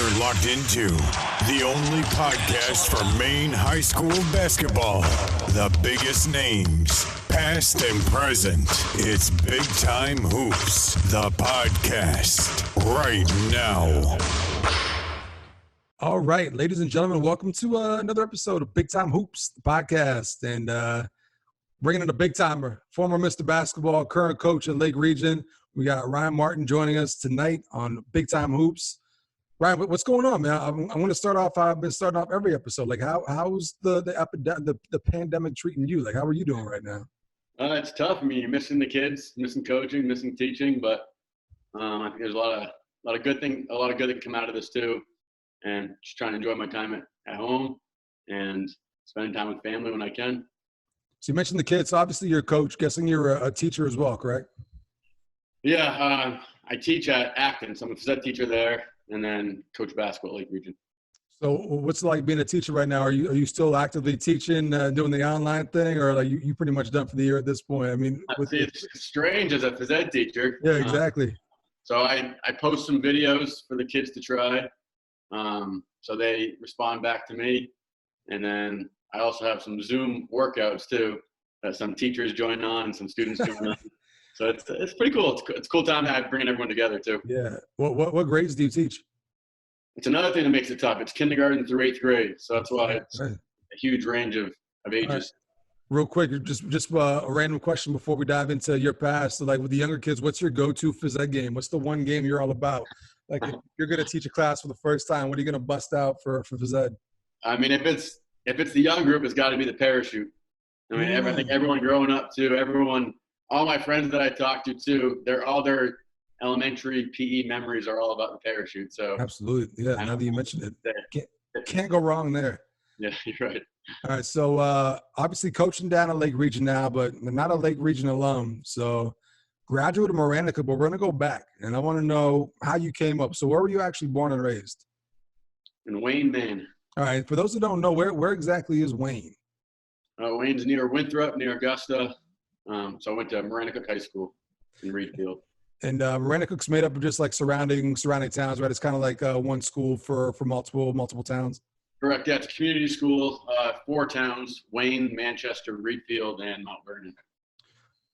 You're locked into the only podcast for Maine high school basketball. The biggest names, past and present. It's Big Time Hoops, the podcast, right now. All right, ladies and gentlemen, welcome to another episode of Big Time Hoops, the podcast. And bringing in a big timer, former Mr. Basketball, current coach in Lake Region. We got Ryan Martin joining us tonight on Big Time Hoops. Ryan, what's going on, man? I want to start off. I've been starting off every episode. Like, how's the pandemic treating you? Like, how are you doing right now? It's tough. I mean, you're missing the kids, missing coaching, missing teaching, but I think there's a lot of good that can come out of this too. And just trying to enjoy my time at home and spending time with family when I can. So you mentioned the kids. Obviously, you're a coach. Guessing you're a teacher as well, correct? Yeah, I teach at Acton, so I'm a phys ed teacher there, and then coach basketball at Lake Region. So what's it like being a teacher right now? Are you still actively teaching, doing the online thing, or like you pretty much done for the year at this point? I mean, it's strange as a phys ed teacher. Yeah, exactly. So I post some videos for the kids to try. So they respond back to me, and then I also have some Zoom workouts too that some teachers join on and some students join on. So it's pretty cool. It's a cool time bringing everyone together too. Yeah. What grades do you teach? It's another thing that makes it tough. It's kindergarten through 8th grade, so that's why it's a huge range of ages. Right. Real quick, just a random question before we dive into your past. So, like with the younger kids, what's your go-to phys ed game? What's the one game you're all about? Like, if you're going to teach a class for the first time, what are you going to bust out for phys ed? I mean, if it's the young group, it's got to be the parachute. I mean, I think everyone growing up too, all my friends that I talk to too, all their elementary PE memories are all about the parachute. So absolutely, yeah. Now that you mentioned it, can't go wrong there. Yeah, you're right. All right, so obviously coaching down at Lake Region now, but not a Lake Region alum. So graduate of Maranacook, but we're going to go back, and I want to know how you came up. So where were you actually born and raised? In Wayne, Maine. All right, for those who don't know, where exactly is Wayne? Wayne's near Winthrop, near Augusta. So I went to Maranacook High School in Reedfield. And Maranacook's made up of just like surrounding towns, right? It's kind of like one school for multiple towns. Correct. Yeah, it's a community school. 4 towns: Wayne, Manchester, Reedfield, and Mount Vernon.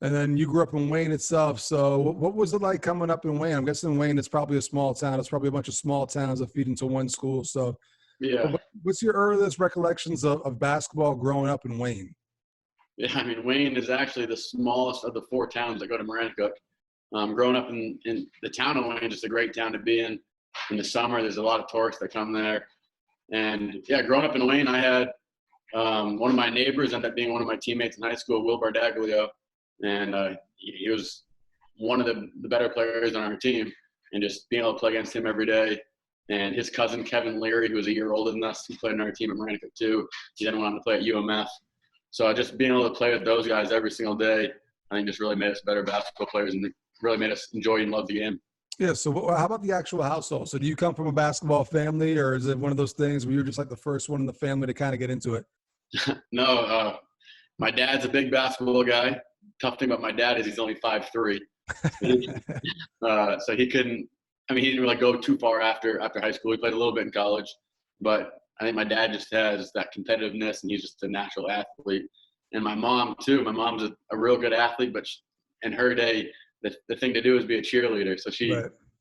And then you grew up in Wayne itself. So what was it like coming up in Wayne? I'm guessing Wayne is probably a small town. It's probably a bunch of small towns that feed into one school. So yeah. What's your earliest recollections of basketball growing up in Wayne? Yeah, I mean, Wayne is actually the smallest of the 4 towns that go to Maranacook. Growing up in the town of Wayne, just a great town to be in. In the summer, there's a lot of tourists that come there. And yeah, growing up in Wayne, I had one of my neighbors ended up being one of my teammates in high school, Will Bardaglio. And he was one of the better players on our team. And just being able to play against him every day. And his cousin, Kevin Leary, who was a year older than us, he played on our team at Maranacook too. He then went on to play at UMF. So just being able to play with those guys every single day, I think just really made us better basketball players and really made us enjoy and love the game. Yeah, so how about the actual household? So do you come from a basketball family, or is it one of those things where you're just like the first one in the family to kind of get into it? No, my dad's a big basketball guy. Tough thing about my dad is he's only 5'3". So he didn't really go too far after high school. He played a little bit in college, but I think my dad just has that competitiveness, and he's just a natural athlete. And my mom too. My mom's a real good athlete, but in her day, the thing to do is be a cheerleader. So she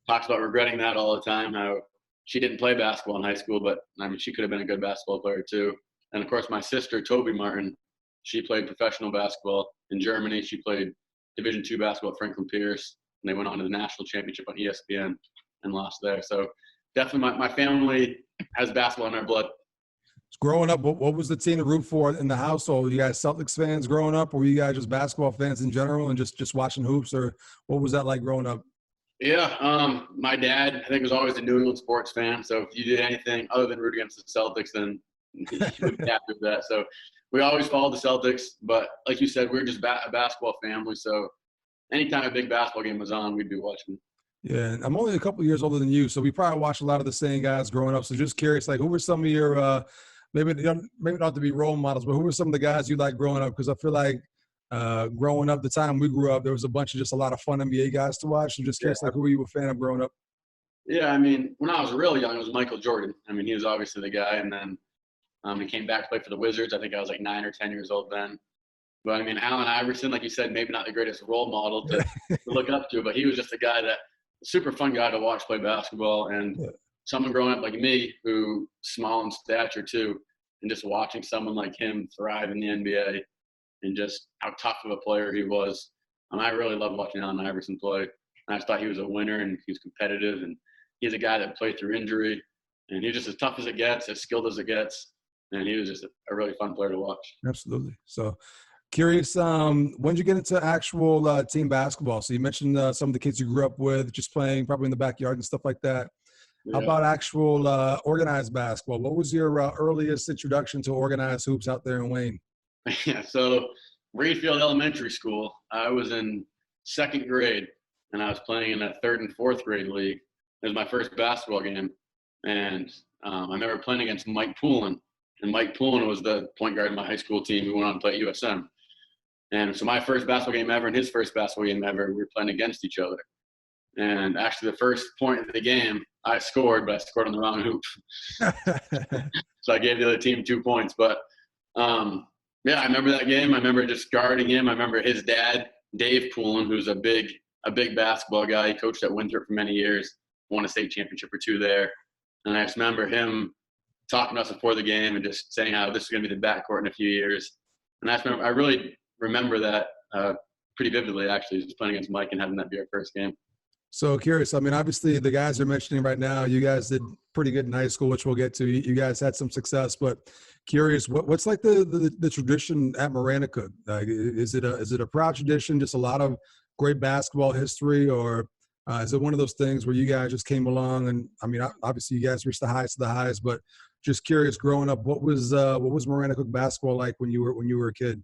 talks about regretting that all the time, how she didn't play basketball in high school, but I mean, she could have been a good basketball player too. And of course, my sister, Toby Martin, she played professional basketball in Germany. She played Division II basketball at Franklin Pierce, and they went on to the national championship on ESPN and lost there. So definitely my family has basketball in our blood. Growing up, what was the team to root for in the household? Were you guys Celtics fans growing up, or were you guys just basketball fans in general and just watching hoops, or what was that like growing up? Yeah, my dad, I think, was always a New England sports fan. So if you did anything other than root against the Celtics, then you would be happy with that. So we always followed the Celtics. But like you said, we're just a basketball family. So anytime a big basketball game was on, we'd be watching. Yeah, and I'm only a couple of years older than you, so we probably watched a lot of the same guys growing up. So just curious, like, who were some of your maybe not to be role models, but who were some of the guys you liked growing up? Because I feel like growing up, the time we grew up, there was a bunch of just a lot of fun NBA guys to watch. So just curious, like, who were you a fan of growing up? Yeah, I mean, when I was real young, it was Michael Jordan. I mean, he was obviously the guy, and then he came back to play for the Wizards. I think I was like 9 or 10 years old then. But I mean, Allen Iverson, like you said, maybe not the greatest role model to look up to, but he was just a guy that super fun guy to watch play basketball. And someone growing up like me, who small in stature too, and just watching someone like him thrive in the NBA and just how tough of a player he was. I really loved watching Allen Iverson play. And I just thought he was a winner and he was competitive. And he's a guy that played through injury. And he's just as tough as it gets, as skilled as it gets. And he was just a really fun player to watch. Absolutely. So curious, when did you get into actual team basketball? So you mentioned some of the kids you grew up with, just playing probably in the backyard and stuff like that. How about actual organized basketball? What was your earliest introduction to organized hoops out there in Wayne? Yeah, so Reedfield Elementary School, I was in 2nd grade, and I was playing in a 3rd and 4th grade league. It was my first basketball game, and I remember playing against Mike Poulin. And Mike Poulin was the point guard of my high school team who went on to play at USM. And so my first basketball game ever and his first basketball game ever, we were playing against each other. And actually the first point of the game, I scored, but I scored on the wrong hoop. So I gave the other team 2 points. But, yeah, I remember that game. I remember just guarding him. I remember his dad, Dave Poulin, who's a big basketball guy. He coached at Winthrop for many years, won a state championship or 2 there. And I just remember him talking to us before the game and just saying how this is going to be the backcourt in a few years. And I really remember that pretty vividly, actually, just playing against Mike and having that be our first game. So curious. I mean, obviously, the guys you're mentioning right now, you guys did pretty good in high school, which we'll get to. You guys had some success, but curious, what's like the tradition at Maranacook? Like, is it a proud tradition, just a lot of great basketball history, or is it one of those things where you guys just came along and, I mean, obviously you guys reached the highest of the highs, but just curious, growing up, what was Maranacook basketball like when you were a kid?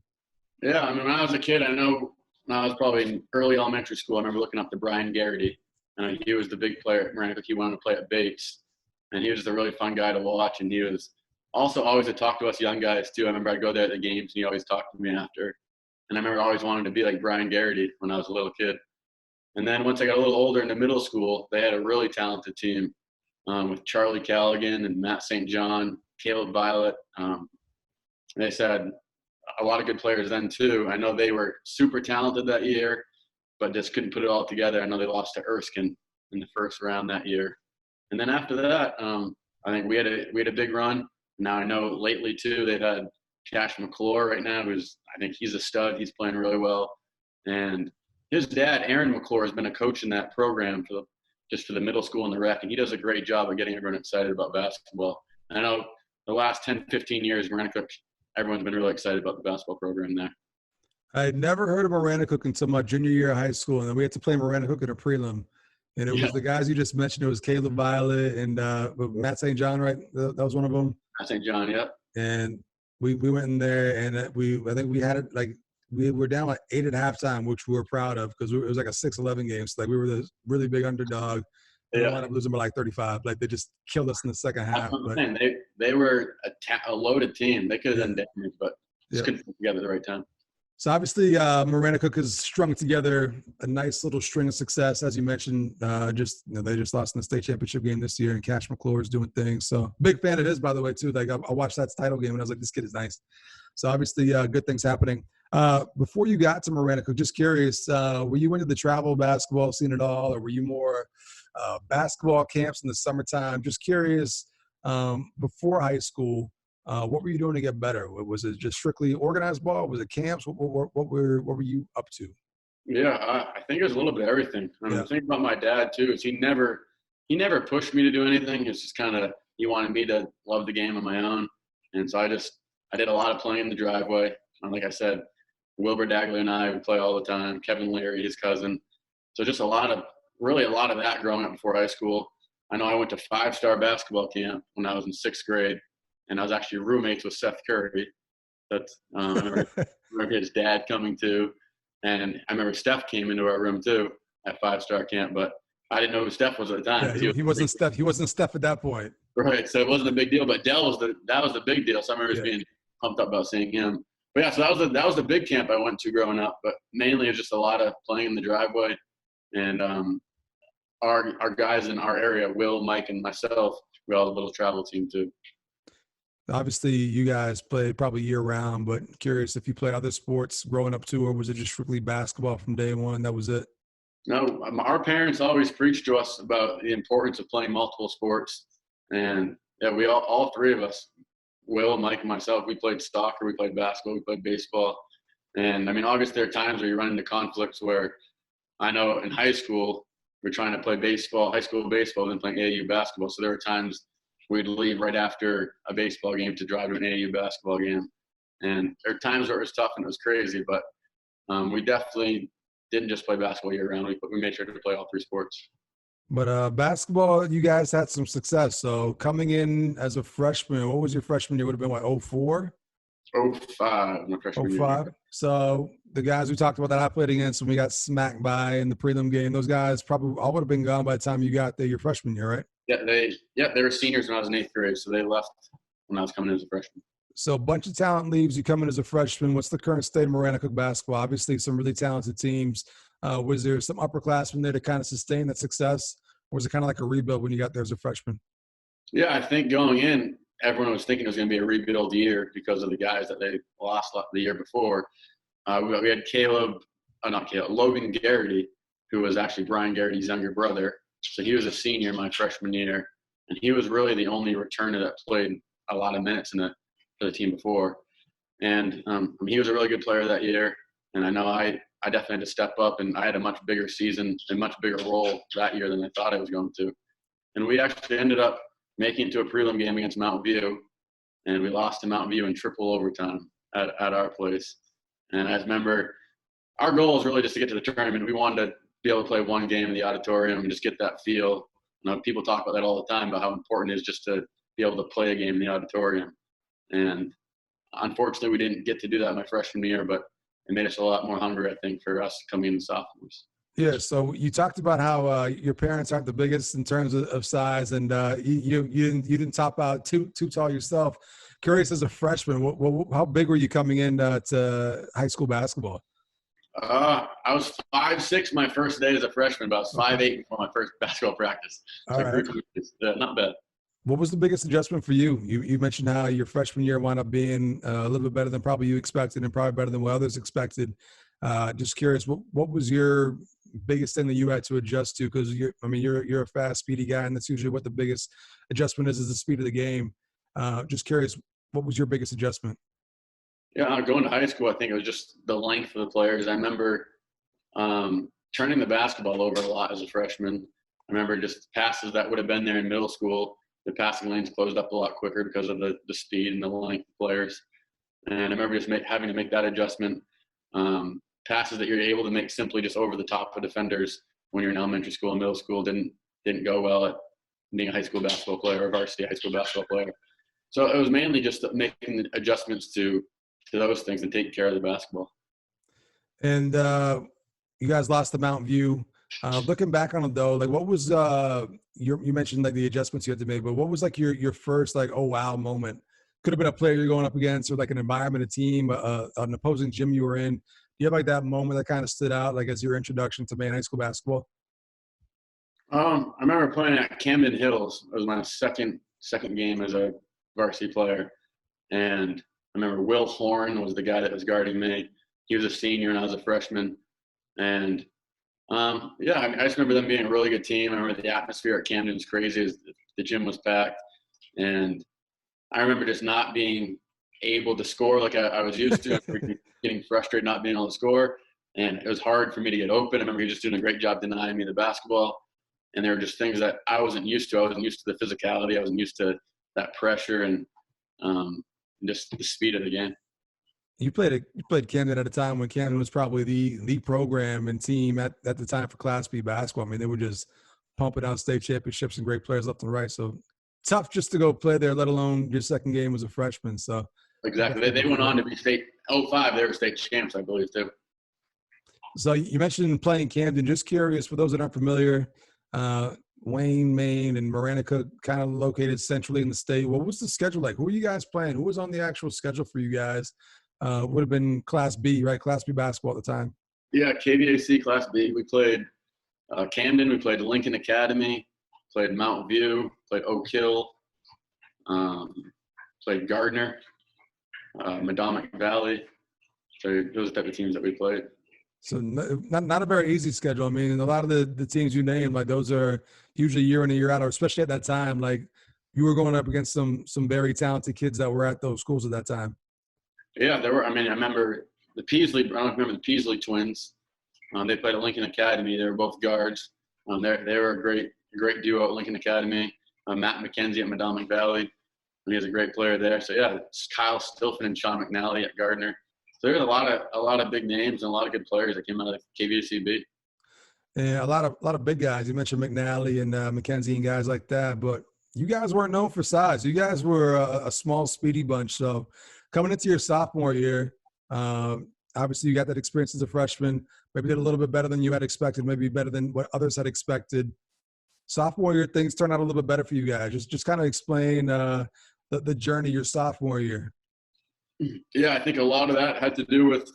Yeah, I mean, when I was a kid, I know when I was probably in early elementary school, I remember looking up to Brian Garrity. He was the big player at Maranacook. He wanted to play at Bates, and he was a really fun guy to watch. And he was also always to talk to us young guys too. I remember I'd go there at the games, and he always talked to me after. And I remember always wanting to be like Brian Garrity when I was a little kid. And then once I got a little older into middle school, they had a really talented team with Charlie Callaghan and Matt St. John, Caleb Violet. They said a lot of good players then too. I know they were super talented that year, but just couldn't put it all together. I know they lost to Erskine in the first round that year. And then after that, I think we had a big run. Now I know lately too, they've had Cash McClure right now, I think he's a stud. He's playing really well. And his dad, Aaron McClure, has been a coach in that program for the middle school and the rec, and he does a great job of getting everyone excited about basketball. And I know the last 10, 15 years, Maranacook, everyone's been really excited about the basketball program there. I had never heard of Maranacook until my junior year of high school, and then we had to play Maranacook in a prelim. And it was the guys you just mentioned. It was Caleb Violet and Matt St. John, right? That was one of them. Matt St. John, yeah. And we went in there, and I think we had it like we were down like 8 at halftime, which we were proud of because it was like a 6-11 game. So like we were the really big underdog. They wound up losing by like 35. Like they just killed us in the second half. But they were a loaded team. They could have done damage, but just couldn't put together at the right time. So obviously, Maranacook has strung together a nice little string of success, as you mentioned. They just lost in the state championship game this year, and Cash McClure is doing things. So big fan of his, by the way, too. Like I watched that title game, and I was like, this kid is nice. So obviously, good things happening. Before you got to Maranacook, just curious, were you into the travel basketball scene at all, or were you more basketball camps in the summertime? Just curious. Before high school. What were you doing to get better? Was it just strictly organized ball? Was it camps? What were you up to? Yeah, I think it was a little bit of everything. The thing about my dad too is he never pushed me to do anything. It's just kind of he wanted me to love the game on my own, and so I did a lot of playing in the driveway. Like I said, Wilbur Dagley and I would play all the time. Kevin Leary, his cousin. So just a lot of that growing up before high school. I know I went to 5-star basketball camp when I was in 6th grade. And I was actually roommates with Seth Curry. I remember his dad coming too. And I remember Steph came into our room too at 5-star camp, but I didn't know who Steph was at the time. Yeah, he wasn't Steph. He wasn't Steph at that point. Right. So it wasn't a big deal, but Dell was the big deal. So I remember being pumped up about seeing him. But yeah, so that was the big camp I went to growing up, but mainly it was just a lot of playing in the driveway and our guys in our area, Will, Mike, and myself, we all have a little travel team too. Obviously, you guys played probably year-round, but curious if you played other sports growing up too, or was it just strictly basketball from day one? That was it? No, our parents always preached to us about the importance of playing multiple sports. And yeah, we all three of us, Will, Mike, and myself, we played soccer, we played basketball, we played baseball. And I mean, obviously there are times where you run into conflicts where I know in high school, we're trying to play baseball, high school baseball, then playing AAU basketball. So there were times we'd leave right after a baseball game to drive to an AAU basketball game. And there are times where it was tough and it was crazy, but we definitely didn't just play basketball year round. We made sure to play all three sports. But basketball, you guys had some success. So coming in as a freshman, what was your freshman year? Would have been what, 04? 05, my freshman year. 05. So the guys we talked about that I played against when we got smacked by in the prelim game, those guys probably all would have been gone by the time you got there your freshman year, right? Yeah, they were seniors when I was in 8th grade, so they left when I was coming in as a freshman. So a bunch of talent leaves, you come in as a freshman. What's the current state of Maranacook basketball? Obviously, some really talented teams. Was there some upperclassmen there to kind of sustain that success? Or was it kind of like a rebuild when you got there as a freshman? Yeah, I think going in, everyone was thinking it was going to be a rebuild year because of the guys that they lost the year before. We had Logan Garrity, who was actually Brian Garrity's younger brother. So he was a senior my freshman year, and he was really the only returner that played a lot of minutes for the team before. And he was a really good player that year, and I know I definitely had to step up, and I had a much bigger season and much bigger role that year than I thought I was going to. And we actually ended up making it to a prelim game against Mountain View, and we lost to Mountain View in triple overtime at our place. And I remember our goal was really just to get to the tournament. We wanted to be able to play one game in the Odditorium and just get that feel. You know, people talk about that all the time, about how important it is just to be able to play a game in the Odditorium. And unfortunately, we didn't get to do that my freshman year, but it made us a lot more hungry, I think, for us coming in sophomores. Yeah, so you talked about how your parents aren't the biggest in terms of size, and you didn't top out too tall yourself. Curious, as a freshman, how big were you coming in to high school basketball? I was 5'6" my first day as a freshman, but I was 5'8" before my first basketball practice. So all right. Not bad. What was the biggest adjustment for you? You mentioned how your freshman year wound up being a little bit better than probably you expected and probably better than what others expected. Just curious, what was your biggest thing that you had to adjust to? Because you're a fast, speedy guy, and that's usually what the biggest adjustment is the speed of the game. Just curious, what was your biggest adjustment? Yeah, going to high school, I think it was just the length of the players. I remember turning the basketball over a lot as a freshman. I remember just passes that would have been there in middle school. The passing lanes closed up a lot quicker because of the speed and the length of players. And I remember just having to make that adjustment. Passes that you're able to make simply just over the top of defenders when you're in elementary school and middle school didn't go well at being a high school basketball player or varsity high school basketball player. So it was mainly just making adjustments to those things and taking care of the basketball. And you guys lost to Mountain View. Looking back on it though, like what was you mentioned like the adjustments you had to make, but what was like your first like, oh wow moment? Could have been a player you're going up against, or like an environment, a team, an opposing gym you were in. Do you have like that moment that kind of stood out, like as your introduction to Maine high school basketball? I remember playing at Camden Hills. It was my second game as a varsity player, and I remember Will Horn was the guy that was guarding me. He was a senior and I was a freshman, and I just remember them being a really good team. I remember the atmosphere at Camden was crazy. The gym was packed, and I remember just not being able to score like I was used to. I remember getting frustrated not being able to score, and it was hard for me to get open. I remember he was just doing a great job denying me the basketball, and there were just things that I wasn't used to. I wasn't used to the physicality. I wasn't used to that pressure and just the speed of the game. You played Camden at a time when Camden was probably the program and team at the time for Class B basketball. I mean, they were just pumping out state championships and great players left and right. So tough just to go play there, let alone your second game as a freshman. So exactly, they went on to be state 05. They were state champs, I believe, too. So you mentioned playing Camden. Just curious, for those that aren't familiar, Wayne, Maine, and Maranacook kind of located centrally in the state. What was the schedule like? Who were you guys playing? Who was on the actual schedule for you guys? Would have been Class B, right? Class B basketball at the time. Yeah, KVAC Class B. We played Camden, we played Lincoln Academy, played Mount View, played Oak Hill, played Gardner, Madomic Valley. So those are the type of teams that we played. So not a very easy schedule. I mean, a lot of the teams you named, like those are usually year in and year out, or especially at that time, like you were going up against some very talented kids that were at those schools at that time. Yeah, there were. I mean, I remember the Peasley. I don't know if you remember the Peasley twins. They played at Lincoln Academy. They were both guards. They were a great duo at Lincoln Academy. Matt McKenzie at Madomic Valley. He was a great player there. So yeah, it's Kyle Stilfen and Sean McNally at Gardner. So there's a lot of big names and a lot of good players that came out of KVCB. Yeah, a lot of big guys. You mentioned McNally and McKenzie and guys like that, but you guys weren't known for size. You guys were a small, speedy bunch. So coming into your sophomore year, obviously you got that experience as a freshman. Maybe did a little bit better than you had expected. Maybe better than what others had expected. Sophomore year, things turned out a little bit better for you guys. Just kind of explain the journey your sophomore year. Yeah, I think a lot of that had to do with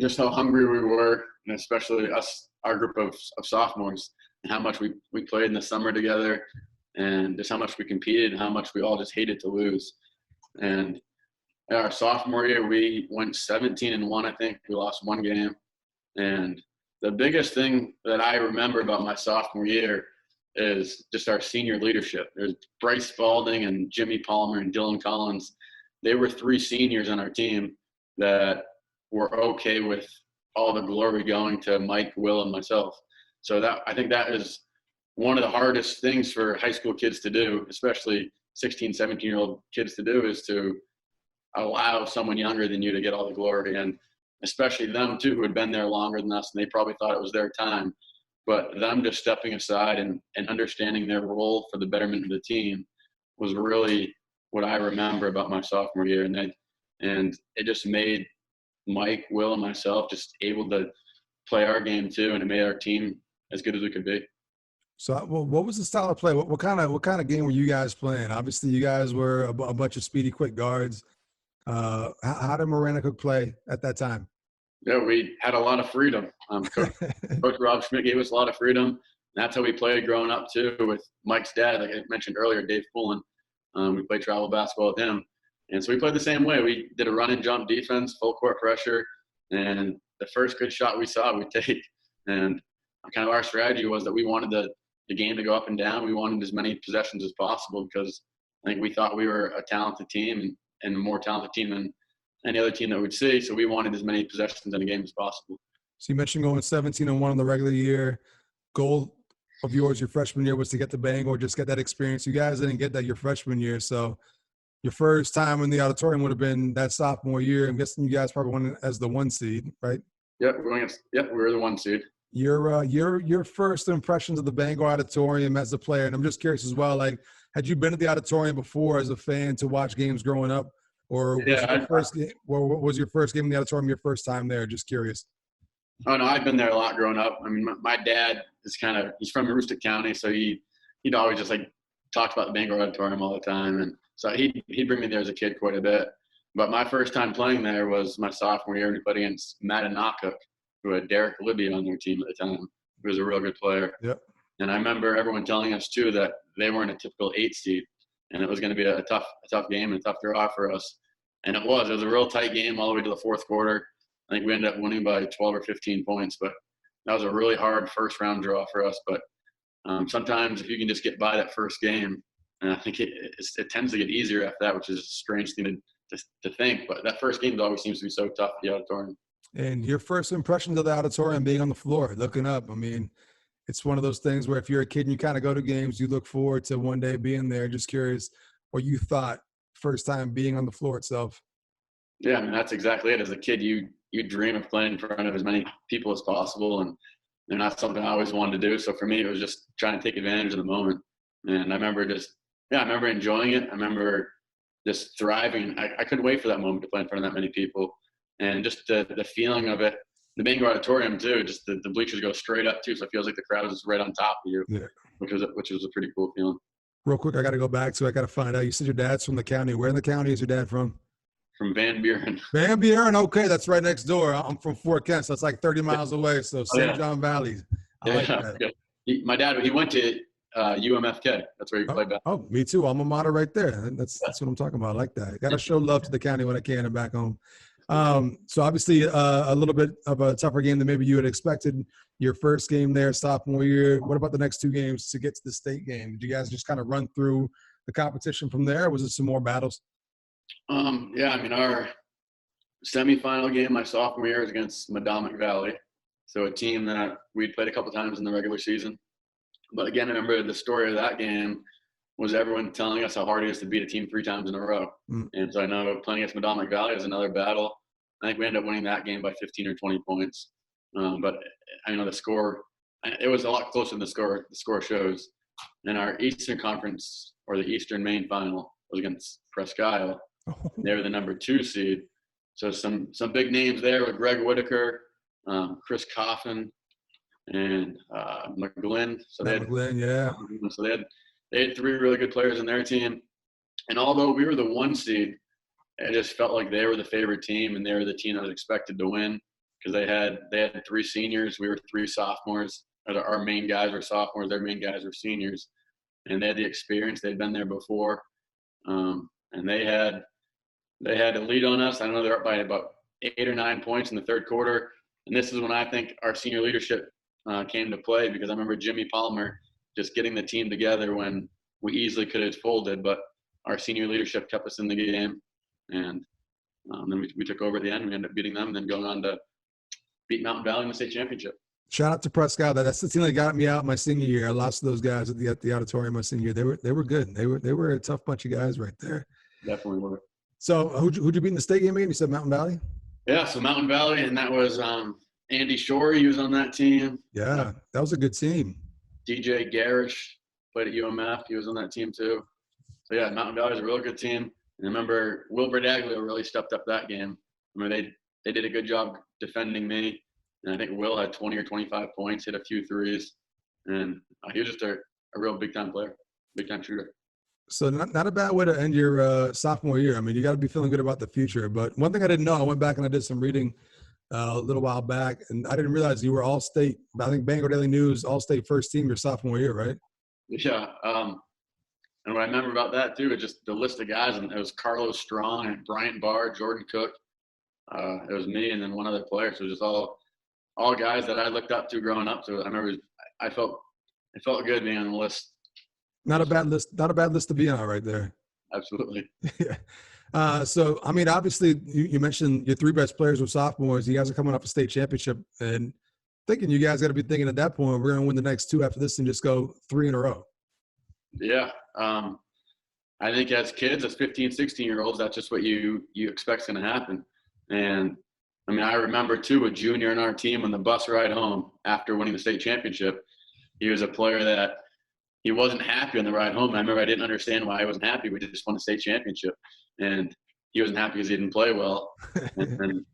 just how hungry we were, and especially us, our group of sophomores, and how much we played in the summer together, and just how much we competed and how much we all just hated to lose. And in our sophomore year, we went 17-1, I think. We lost one game. And the biggest thing that I remember about my sophomore year is just our senior leadership. There's Bryce Spalding and Jimmy Palmer and Dylan Collins. They were three seniors on our team that were okay with all the glory going to Mike, Will, and myself. So I think that is one of the hardest things for high school kids to do, especially 16, 17-year-old kids to do, is to allow someone younger than you to get all the glory. And especially them, too, who had been there longer than us, and they probably thought it was their time. But them just stepping aside and understanding their role for the betterment of the team was really what I remember about my sophomore year. And it just made Mike, Will, and myself just able to play our game too, and it made our team as good as we could be. So, well, what was the style of play? What kind of game were you guys playing? Obviously, you guys were a bunch of speedy, quick guards. How did Maranacook play at that time? Yeah, we had a lot of freedom. Coach Rob Schmidt gave us a lot of freedom. And that's how we played growing up too, with Mike's dad, like I mentioned earlier, Dave Pullen. We played travel basketball with him. And so we played the same way. We did a run and jump defense, full court pressure, and the first good shot we saw, we'd take. And kind of our strategy was that we wanted the game to go up and down. We wanted as many possessions as possible because I think we thought we were a talented team and a more talented team than any other team that we'd see. So we wanted as many possessions in a game as possible. So you mentioned going 17-1 in the regular year. Goal of yours your freshman year was to get to Bangor, just get that experience. You guys didn't get that your freshman year. So your first time in the auditorium would have been that sophomore year. I'm guessing you guys probably won as the 1 seed, right? Yep, we were the 1 seed. Your first impressions of the Bangor Auditorium as a player, and I'm just curious as well, like, had you been to the auditorium before as a fan to watch games growing up, or was your first game in the auditorium your first time there? Just curious. Oh no, I've been there a lot growing up. I mean, my dad is he's from Aroostook County, so he'd always just like talked about the Bangor Auditorium all the time, and so he'd bring me there as a kid quite a bit. But my first time playing there was my sophomore year, and we played against Maranacook, who had Derek Libby on their team at the time, who was a real good player. Yep. And I remember everyone telling us too that they weren't a typical 8 seed, and it was going to be a tough game and a tough draw for us. And it was a real tight game all the way to the fourth quarter. I think we ended up winning by 12 or 15 points, but that was a really hard first round draw for us. But sometimes if you can just get by that first game, and I think it tends to get easier after that, which is a strange thing to think. But that first game always seems to be so tough at the auditorium. And your first impressions of the auditorium being on the floor, looking up, I mean, it's one of those things where if you're a kid and you kind of go to games, you look forward to one day being there. Just curious what you thought first time being on the floor itself. Yeah, I mean, that's exactly it. As a kid, you dream of playing in front of as many people as possible, and they're not something I always wanted to do. So for me, it was just trying to take advantage of the moment. And I remember enjoying it. I remember just thriving. I couldn't wait for that moment to play in front of that many people. And just the feeling of it, the Bangor Auditorium too, just the bleachers go straight up too. So it feels like the crowd is right on top of you, yeah. which was a pretty cool feeling. Real quick, I got to find out. You said your dad's from the county. Where in the county is your dad from? From Van Buren. Van Buren, okay, that's right next door. I'm from Fort Kent, so it's like 30 miles away. So St. John Valley. I like that. My dad, he went to UMFK. That's where he played basketball. Oh, me too. Alma mater right there. That's what I'm talking about. I like that. Got to show love to the county when I can and back home. So obviously a little bit of a tougher game than maybe you had expected. Your first game there, sophomore year. What about the next two games to get to the state game? Did you guys just kind of run through the competition from there? Or was it some more battles? Yeah, I mean, our semifinal game my sophomore year was against Madomic Valley. So a team that we'd played a couple times in the regular season. But again, I remember the story of that game was everyone telling us how hard it is to beat a team 3 times in a row. And so I know playing against Madomic Valley was another battle. I think we ended up winning that game by 15 or 20 points. But I know the score, it was a lot closer than the score shows. And our Eastern Conference, or the Eastern Maine final, was against Presque Isle. They were the number 2 seed. So some big names there with Greg Whitaker, Chris Coffin, and McGlynn. So they had 3 really good players in their team. And although we were the 1 seed, it just felt like they were the favorite team, and they were the team that was expected to win because they had 3 seniors. We were 3 sophomores. Our main guys were sophomores. Their main guys were seniors, and they had the experience. They'd been there before, and they had a lead on us. I know they're up by about 8 or 9 points in the third quarter, and this is when I think our senior leadership came to play, because I remember Jimmy Palmer just getting the team together when we easily could have folded, but our senior leadership kept us in the game, and then we took over at the end. We ended up beating them and then going on to beat Mountain Valley in the state championship. Shout out to Presque Isle. That's the team that got me out my senior year. I lost to those guys at the Odditorium my senior year. They were good. They were a tough bunch of guys right there. Definitely were. So who'd you beat in the state game again? You said Mountain Valley? Yeah, so Mountain Valley, and that was Andy Shorey. He was on that team. Yeah, that was a good team. DJ Garish played at UMF. He was on that team too. So yeah, Mountain Valley was a real good team. And I remember Wilbur Daglio really stepped up that game. I mean, they did a good job defending me. And I think Will had 20 or 25 points, hit a few threes. And he was just a real big-time player, big-time shooter. So not a bad way to end your sophomore year. I mean, you got to be feeling good about the future. But one thing I didn't know, I went back and I did some reading a little while back, and I didn't realize you were all-state. I think Bangor Daily News all-state first team your sophomore year, right? Yeah. And what I remember about that, too, is just the list of guys. And it was Carlos Strong and Bryant Barr, Jordan Cook. It was me and then one other player. So it was just all guys that I looked up to growing up. So I remember it felt good being on the list. Not a bad list to be on right there. Absolutely. Yeah. So, I mean, obviously you mentioned your 3 best players were sophomores. You guys are coming off a state championship, and thinking you guys got to be thinking at that point, we're going to win the next 2 after this and just go 3 in a row. Yeah. I think as kids, as 15, 16-year-olds, that's just what you expect is going to happen. And I mean, I remember too, a junior in our team on the bus ride home after winning the state championship, he was a player that he wasn't happy on the ride home. And I remember I didn't understand why he wasn't happy. We just won a state championship, and he wasn't happy because he didn't play well. But then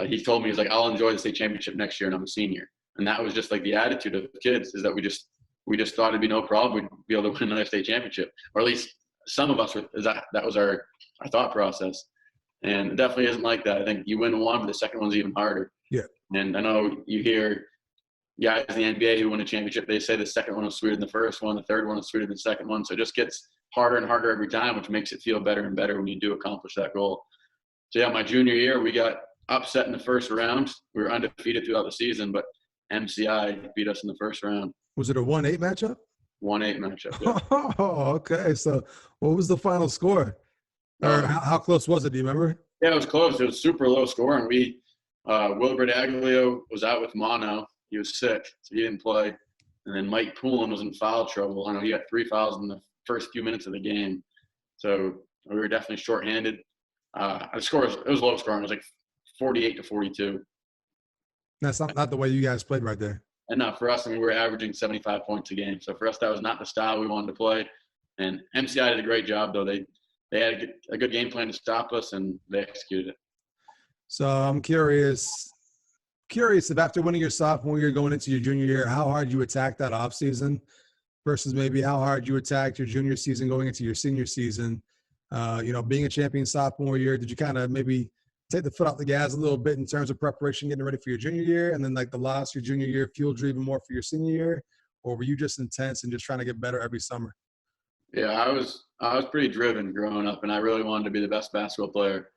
he told me, he's like, I'll enjoy the state championship next year, and I'm a senior. And that was just like the attitude of the kids, is that we just thought it'd be no problem. We'd be able to win another state championship, or at least some of us that was our thought process. And it definitely isn't like that. I think you win one, but the second one's even harder. Yeah. And I know you hear guys in the NBA who win a championship, they say the second one was sweeter than the first one, the third one was sweeter than the second one. So it just gets harder and harder every time, which makes it feel better and better when you do accomplish that goal. So yeah, my junior year, we got upset in the first round. We were undefeated throughout the season, but MCI beat us in the first round. Was it a 1-8 matchup? 1-8 matchup. Yeah. Oh, okay. So what was the final score? Or how close was it? Do you remember? Yeah, it was close. It was super low scoring. Wilbur Daglio was out with mono. He was sick, so he didn't play. And then Mike Poulin was in foul trouble. I know he got 3 fouls in the first few minutes of the game. So we were definitely shorthanded. The score it was low scoring. It was like 48-42. That's not the way you guys played right there. And no, for us, I mean, we were averaging 75 points a game. So for us, that was not the style we wanted to play. And MCI did a great job, though. They had a good game plan to stop us, and they executed it. So I'm curious if after winning your sophomore year going into your junior year, how hard you attacked that offseason versus maybe how hard you attacked your junior season going into your senior season. Being a champion sophomore year, did you kind of maybe take the foot off the gas a little bit in terms of preparation, getting ready for your junior year, and then like the loss your junior year fueled you even more for your senior year? Or were you just intense and just trying to get better every summer? Yeah, I was pretty driven growing up, and I really wanted to be the best basketball player.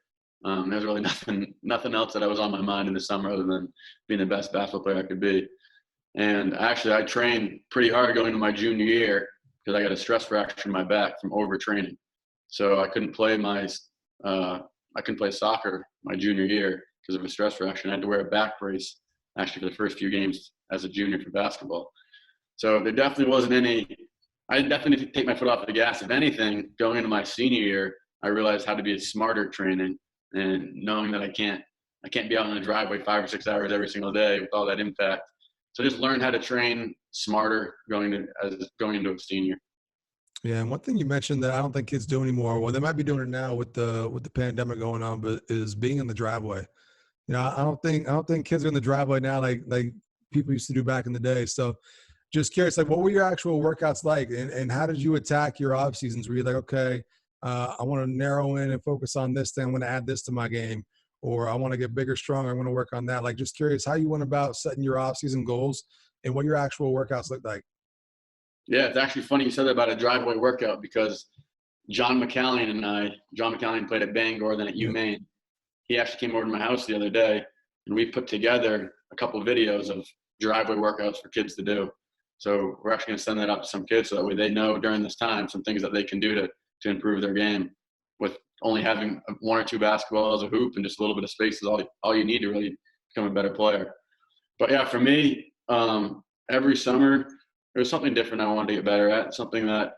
There's really nothing else that I was on my mind in the summer other than being the best basketball player I could be. And actually, I trained pretty hard going into my junior year because I got a stress fracture in my back from overtraining. So I couldn't play soccer my junior year because of a stress fracture. I had to wear a back brace actually for the first few games as a junior for basketball. So there definitely wasn't any. I definitely didn't take my foot off the gas. If anything, going into my senior year, I realized how to be smarter training and knowing that I can't be out in the driveway 5 or 6 hours every single day with all that impact. So just learn how to train smarter going into a senior. Yeah, and one thing you mentioned that I don't think kids do anymore, well, they might be doing it now with the pandemic going on, but is being in the driveway. You know, I don't think kids are in the driveway now like people used to do back in the day. So just curious, like, what were your actual workouts like, and how did you attack your off seasons? Were you like, okay, I want to narrow in and focus on this thing, I'm going to add this to my game, or I want to get bigger, stronger, I want to work on that? Like, just curious how you went about setting your off season goals and what your actual workouts looked like. Yeah, it's actually funny you said that about a driveway workout because John McCallion played at Bangor, then at UMaine. He actually came over to my house the other day, and we put together a couple of videos of driveway workouts for kids to do. So we're actually going to send that out to some kids so that way they know during this time some things that they can do to improve their game. With only having 1 or 2 basketballs, a hoop, and just a little bit of space is all you need to really become a better player. But yeah, for me, every summer there was something different I wanted to get better at. Something that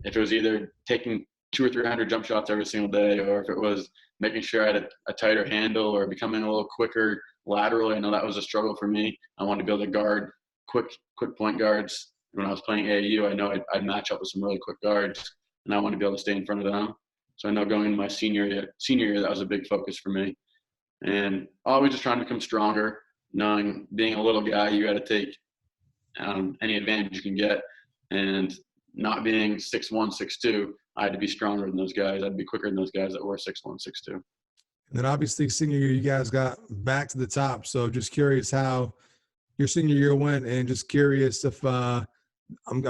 if it was either taking 200 or 300 jump shots every single day, or if it was making sure I had a tighter handle or becoming a little quicker laterally. I know that was a struggle for me. I wanted to be able to guard quick point guards. When I was playing AAU, I know I'd match up with some really quick guards, and I wanted to be able to stay in front of them. So I know going into my senior year, that was a big focus for me. And always just trying to become stronger, knowing being a little guy, you got to take any advantage you can get. And not being 6'1", 6'2", I had to be stronger than those guys. I'd be quicker than those guys that were 6'1", 6'2". And then obviously senior year, you guys got back to the top. So just curious how your senior year went, and just curious if I'm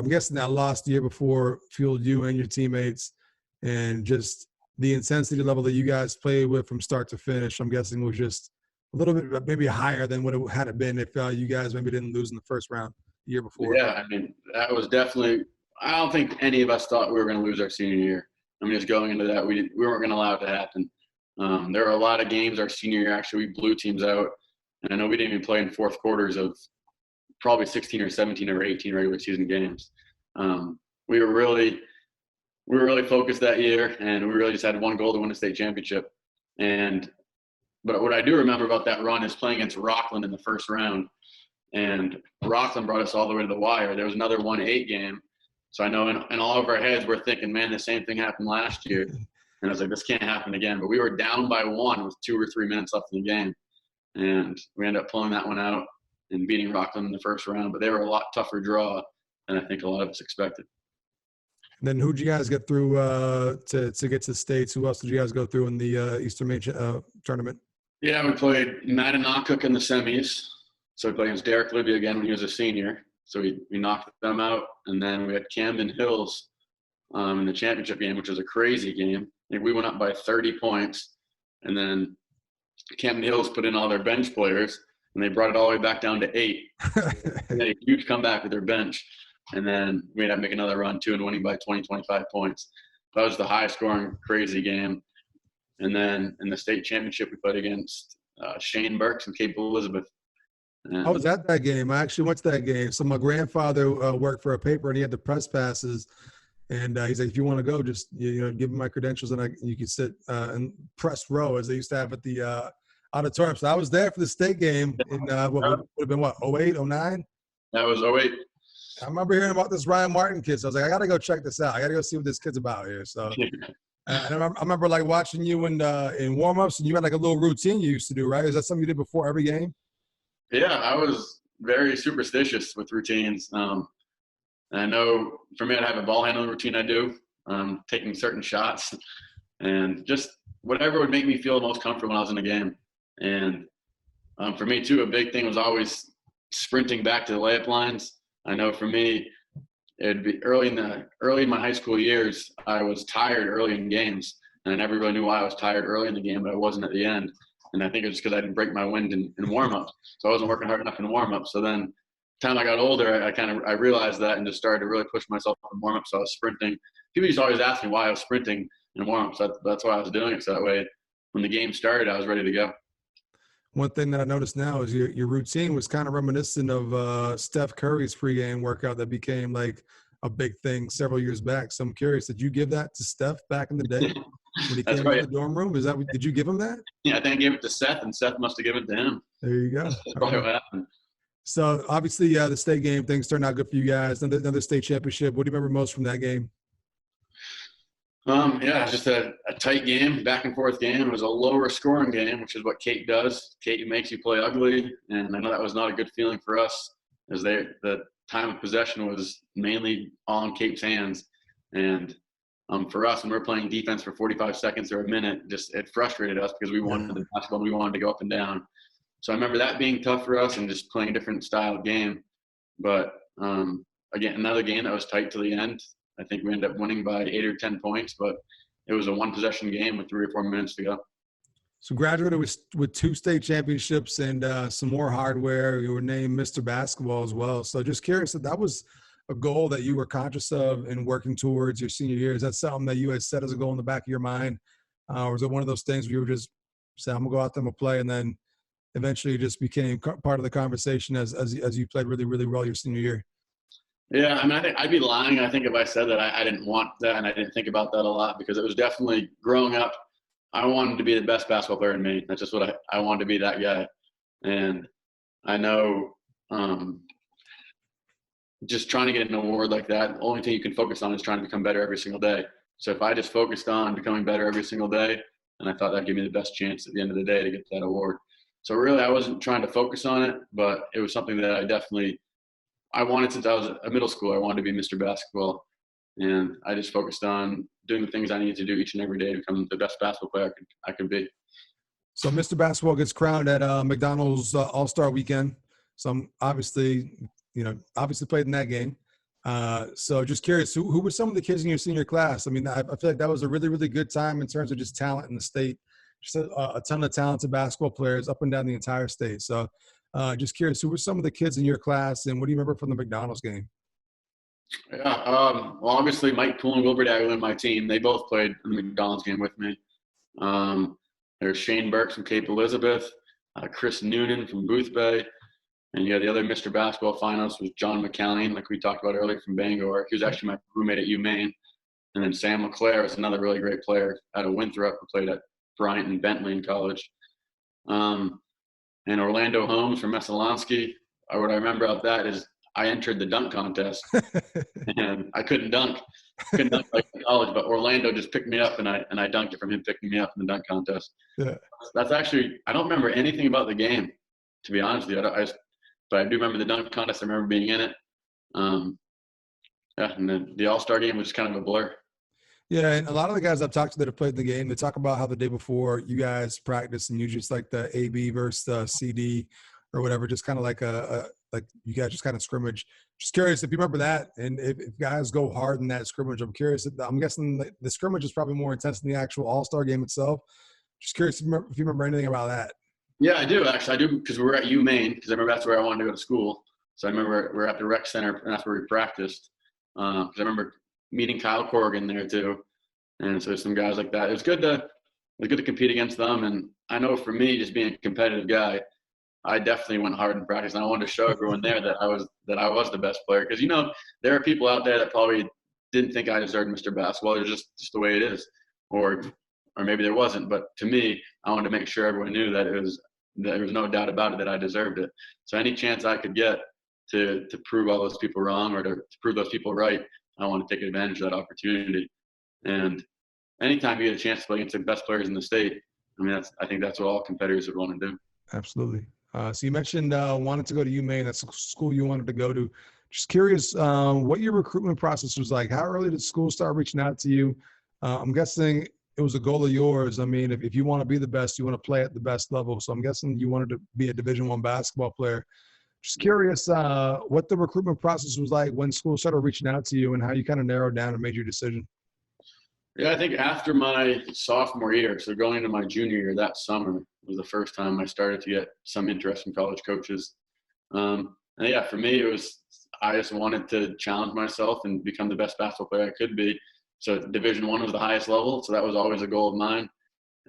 guessing that lost year before fueled you and your teammates, and just the intensity level that you guys played with from start to finish, I'm guessing was just a little bit maybe higher than what it had it been if you guys maybe didn't lose in the first round the year before. Yeah, I mean, that was definitely – I don't think any of us thought we were going to lose our senior year. I mean, just going into that, we weren't going to allow it to happen. There were a lot of games our senior year, actually, we blew teams out. And I know we didn't even play in fourth quarters of probably 16 or 17 or 18 regular season games. We were really focused that year, and we really just had one goal to win a state championship. But what I do remember about that run is playing against Rockland in the first round. And Rockland brought us all the way to the wire. There was another 1-8 game. So I know in all of our heads, we're thinking, man, the same thing happened last year. And I was like, this can't happen again. But we were down by 1 with 2 or 3 minutes left in the game. And we ended up pulling that one out and beating Rockland in the first round. But they were a lot tougher draw than I think a lot of us expected. And then who'd you guys get through to get to the States? Who else did you guys go through in the Eastern Maine tournament? Yeah, we played Maranacook in the semis. So we played against Derek Libby again when he was a senior. So we knocked them out. And then we had Camden Hills in the championship game, which was a crazy game. I think we went up by 30 points. And then Camden Hills put in all their bench players, and they brought it all the way back down to 8. And they had a huge comeback with their bench. And then we ended up making another run, too, and winning by 20, 25 points. That was the highest scoring, crazy game. And then in the state championship, we played against Shane Burks and Cape Elizabeth. I was at that game. I actually went to that game. So my grandfather worked for a paper, and he had the press passes. And he's like, if you want to go, just give him my credentials, and you can sit in press row as they used to have at the Odditorium. So I was there for the state game in what would have been 08, 09? That was 08. I remember hearing about this Ryan Martin kid. So I was like, I got to go check this out. I got to go see what this kid's about here. So and I remember like watching you in warm-ups, and you had like a little routine you used to do, right? Is that something you did before every game? Yeah, I was very superstitious with routines. I know for me, I have a ball handling routine I do, taking certain shots. And just whatever would make me feel most comfortable when I was in the game. And for me too, a big thing was always sprinting back to the layup lines. I know for me, it'd be early in my high school years, I was tired early in games, and I never really knew why I was tired early in the game, but I wasn't at the end. And I think it was because I didn't break my wind in warm-ups, so I wasn't working hard enough in warm-ups. So then, the time I got older, I realized that and just started to really push myself in warm-ups. So I was sprinting. People used to always ask me why I was sprinting in warm-ups. That's why I was doing it. So that way, when the game started, I was ready to go. One thing that I noticed now is your routine was kind of reminiscent of Steph Curry's pregame workout that became like a big thing several years back. So I'm curious, did you give that to Steph back in the day when he came right. in the dorm room? Did you give him that? Yeah, I think I gave it to Seth, and Seth must have given it to him. There you go. That's probably what happened. So obviously, the state game, things turned out good for you guys. Another state championship. What do you remember most from that game? Yeah, just a tight game, back and forth game. It was a lower scoring game, which is what Kate does. Kate makes you play ugly, and I know that was not a good feeling for us, as the time of possession was mainly all in Kate's hands. And for us, when we're playing defense for 45 seconds or a minute, it frustrated us because we wanted the basketball and we wanted to go up and down. So I remember that being tough for us and just playing a different style of game. But again, another game that was tight to the end. I think we ended up winning by 8 or 10 points, but it was a one-possession game with 3 or 4 minutes to go. So graduated with 2 state championships and some more hardware. You were named Mr. Basketball as well. So just curious that was a goal that you were conscious of and working towards your senior year. Is that something that you had set as a goal in the back of your mind? Or was it one of those things where you were just saying, I'm going to go out there and play, and then eventually it just became part of the conversation as you played really, really well your senior year? Yeah, I mean, I think I'd be lying, I think, if I said that I didn't want that and I didn't think about that a lot, because it was definitely growing up, I wanted to be the best basketball player in Maine. That's just what I wanted to be, that guy. And I know just trying to get an award like that, the only thing you can focus on is trying to become better every single day. So if I just focused on becoming better every single day, and I thought that'd give me the best chance at the end of the day to get that award. So really, I wasn't trying to focus on it, but it was something that I wanted since I was a middle schooler. I wanted to be Mr. Basketball, and I just focused on doing the things I needed to do each and every day to become the best basketball player I could be. So Mr. Basketball gets crowned at McDonald's All-Star Weekend. So I'm obviously played in that game. So just curious, who were some of the kids in your senior class? I mean, I feel like that was a really, really good time in terms of just talent in the state. Just a ton of talented basketball players up and down the entire state. So just curious, who were some of the kids in your class, and what do you remember from the McDonald's game? Yeah, well, obviously Mike Poole and Wilbur Dagley on my team, they both played in the McDonald's game with me. There's Shane Burks from Cape Elizabeth, Chris Noonan from Booth Bay, and the other Mr. Basketball finalist was John McCallion, like we talked about earlier, from Bangor. He was actually my roommate at UMaine. And then Sam LeClaire was another really great player out of Winthrop, who played at Bryant and Bentley in college. And Orlando Holmes from Messalonsky. What I remember about that is I entered the dunk contest, and I couldn't dunk. Like in college, but Orlando just picked me up, and I dunked it from him picking me up in the dunk contest. Yeah. That's actually, I don't remember anything about the game, to be honest with you. But I do remember the dunk contest. I remember being in it. And then the All-Star game was kind of a blur. Yeah, and a lot of the guys I've talked to that have played in the game, they talk about how the day before you guys practice and you just like the AB versus the CD or whatever, just kind of like like you guys just kind of scrimmage. Just curious if you remember that, and if guys go hard in that scrimmage. I'm curious. I'm guessing the scrimmage is probably more intense than the actual All-Star game itself. Just curious if you remember anything about that. Yeah, I do actually. I do, because we were at UMaine, because I remember that's where I wanted to go to school. So I remember we were at the rec center, and that's where we practiced. Because I remember meeting Kyle Corrigan there too, and so some guys like that. It was good to compete against them. And I know for me, just being a competitive guy, I definitely went hard in practice, and I wanted to show everyone there that I was the best player. Because there are people out there that probably didn't think I deserved Mr. Basketball. It's just the way it is, or maybe there wasn't. But to me, I wanted to make sure everyone knew that there was no doubt about it, that I deserved it. So any chance I could get to prove all those people wrong, or to prove those people right, I want to take advantage of that opportunity. And anytime you get a chance to play against the best players in the state, I think that's what all competitors would want to do. Absolutely. So you mentioned wanted to go to UMaine. That's a school you wanted to go to. Just curious what your recruitment process was like. How early did school start reaching out to you? I'm guessing it was a goal of yours. I mean, if you want to be the best, you want to play at the best level. So I'm guessing you wanted to be a Division I basketball player. Just curious what the recruitment process was like when schools started reaching out to you and how you kind of narrowed down and made your decision. Yeah, I think after my sophomore year, so going into my junior year, that summer was the first time I started to get some interest from college coaches. And yeah, for me, I just wanted to challenge myself and become the best basketball player I could be. So Division I was the highest level, so that was always a goal of mine.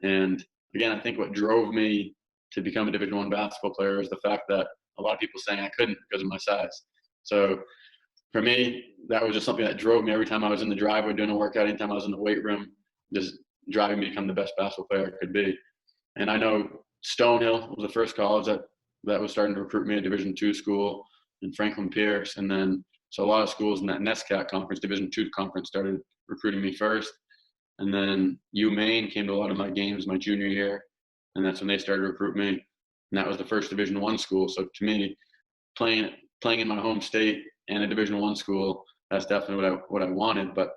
And again, I think what drove me to become a Division I basketball player is the fact that a lot of people saying I couldn't because of my size. So for me, that was just something that drove me every time I was in the driveway doing a workout, anytime I was in the weight room, just driving me to become the best basketball player I could be. And I know Stonehill was the first college that was starting to recruit me, a Division II school, and Franklin Pierce. And then, so a lot of schools in that NESCAC conference, Division II conference, started recruiting me first. And then Maine came to a lot of my games my junior year, and that's when they started recruiting me. And that was the first Division I school. So to me, playing in my home state and a Division I school, that's definitely what I wanted. But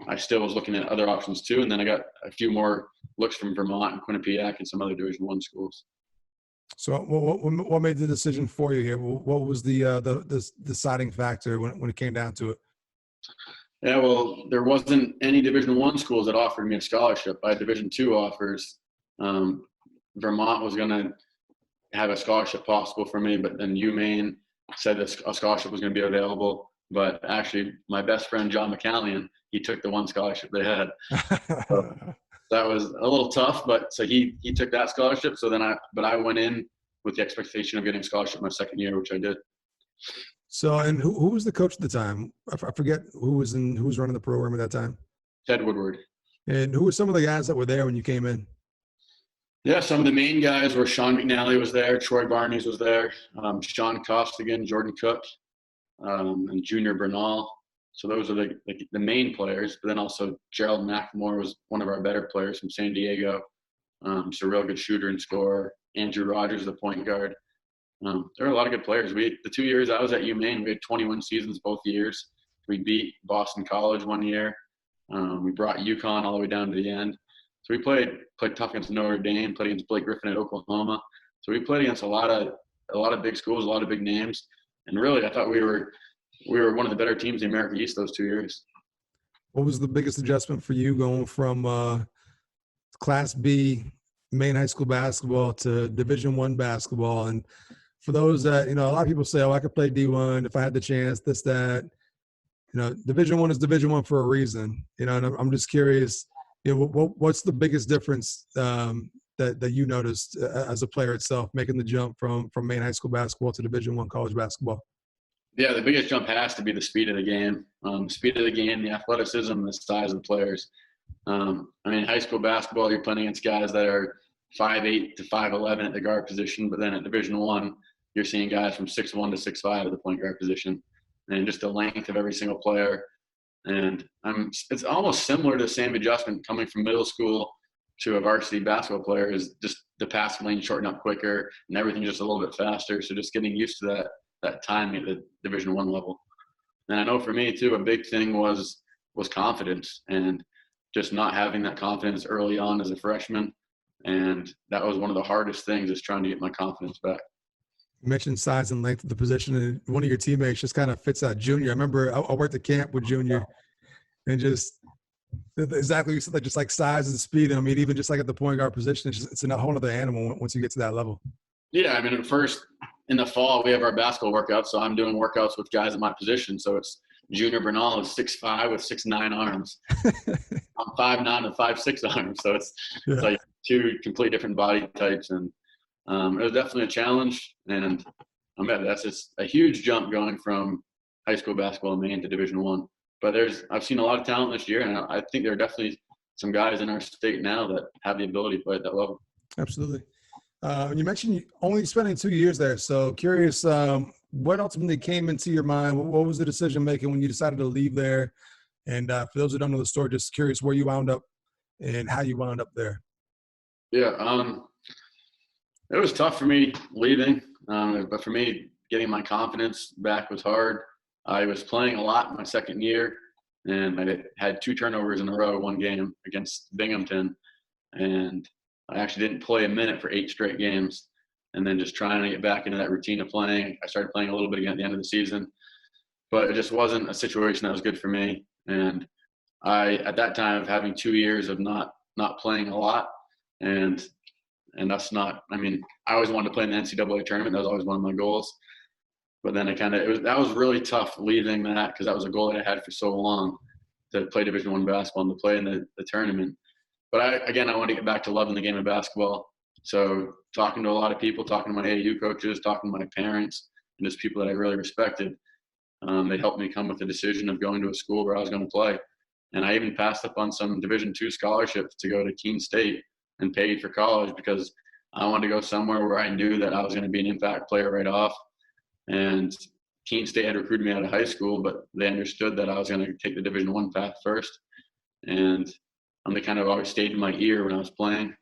I still was looking at other options too. And then I got a few more looks from Vermont and Quinnipiac and some other Division I schools. So what made the decision for you here? What was the deciding factor when it came down to it? Yeah, well, there wasn't any Division I schools that offered me a scholarship. I had Division II offers. Vermont was going to have a scholarship possible for me, but then UMaine said that a scholarship was going to be available. But actually, my best friend, John McCallion, he took the one scholarship they had. So that was a little tough, but so he took that scholarship. So then I went in with the expectation of getting a scholarship my second year, which I did. So, and who was the coach at the time? I forget who was running the program at that time. Ted Woodward. And who were some of the guys that were there when you came in? Yeah, some of the main guys were Sean McNally was there, Troy Barnes was there, Sean Costigan, Jordan Cook, and Junior Bernal. So those are the main players. But then also Gerald McLemore was one of our better players from San Diego. So a real good shooter and scorer. Andrew Rogers, the point guard. There were a lot of good players. The 2 years I was at UMaine, we had 21 seasons both years. We beat Boston College one year. We brought UConn all the way down to the end. So we played tough against Notre Dame, played against Blake Griffin at Oklahoma. So we played against a lot of big schools, a lot of big names. And really, I thought we were one of the better teams in the America East those 2 years. What was the biggest adjustment for you going from Class B Maine high school basketball to Division I basketball? And for those that, a lot of people say, oh, I could play D1 if I had the chance, this, that. Division I is Division I for a reason. And I'm just curious, what's the biggest difference that you noticed as a player itself, making the jump from Maine high school basketball to Division I college basketball? Yeah, the biggest jump has to be the speed of the game. Speed of the game, the athleticism, the size of the players. High school basketball, you're playing against guys that are 5'8" to 5'11" at the guard position, but then at Division I, you're seeing guys from 6'1" to 6'5" at the point guard position, and just the length of every single player. And it's almost similar to the same adjustment coming from middle school to a varsity basketball player, is just the passing lane shorten up quicker and everything just a little bit faster. So just getting used to that timing at the Division I level. And I know for me too, a big thing was confidence, and just not having that confidence early on as a freshman. And that was one of the hardest things, is trying to get my confidence back. You mentioned size and length of the position, and one of your teammates just kind of fits that Junior. I remember I worked at camp with Junior, and just exactly you said, like, just like size and speed. I mean, even just like at the point guard position, it's a whole other animal once you get to that level. Yeah, at first in the fall we have our basketball workouts, so I'm doing workouts with guys at my position. So it's Junior Bernal is 6'5" with 6'9" arms. I'm 5'9" with 5'6" arms. So it's like two completely different body types, and it was definitely a challenge. And that's just a huge jump going from high school basketball in Maine to Division I. But I've seen a lot of talent this year, and I think there are definitely some guys in our state now that have the ability to play at that level. Absolutely. You mentioned only spending 2 years there. So curious, what ultimately came into your mind? What was the decision making when you decided to leave there? And for those who don't know the story, just curious where you wound up and how you wound up there. Yeah, it was tough for me leaving, but for me, getting my confidence back was hard. I was playing a lot my second year, and I had 2 turnovers in a row one game against Binghamton, and I actually didn't play a minute for 8 straight games. And then just trying to get back into that routine of playing. I started playing a little bit again at the end of the season, but it just wasn't a situation that was good for me. And at that time, of having 2 years of not playing a lot, and that's not, I mean, I always wanted to play in the NCAA tournament. That was always one of my goals. But then that was really tough leaving that, because that was a goal that I had for so long, to play Division I basketball and to play in the tournament. But I wanted to get back to loving the game of basketball. So talking to a lot of people, talking to my AAU coaches, talking to my parents, and just people that I really respected, they helped me come with the decision of going to a school where I was going to play. And I even passed up on some Division II scholarships to go to Keene State and paid for college, because I wanted to go somewhere where I knew that I was going to be an impact player right off. And Keene State had recruited me out of high school, but they understood that I was going to take the Division I path first. And they kind of always stayed in my ear when I was playing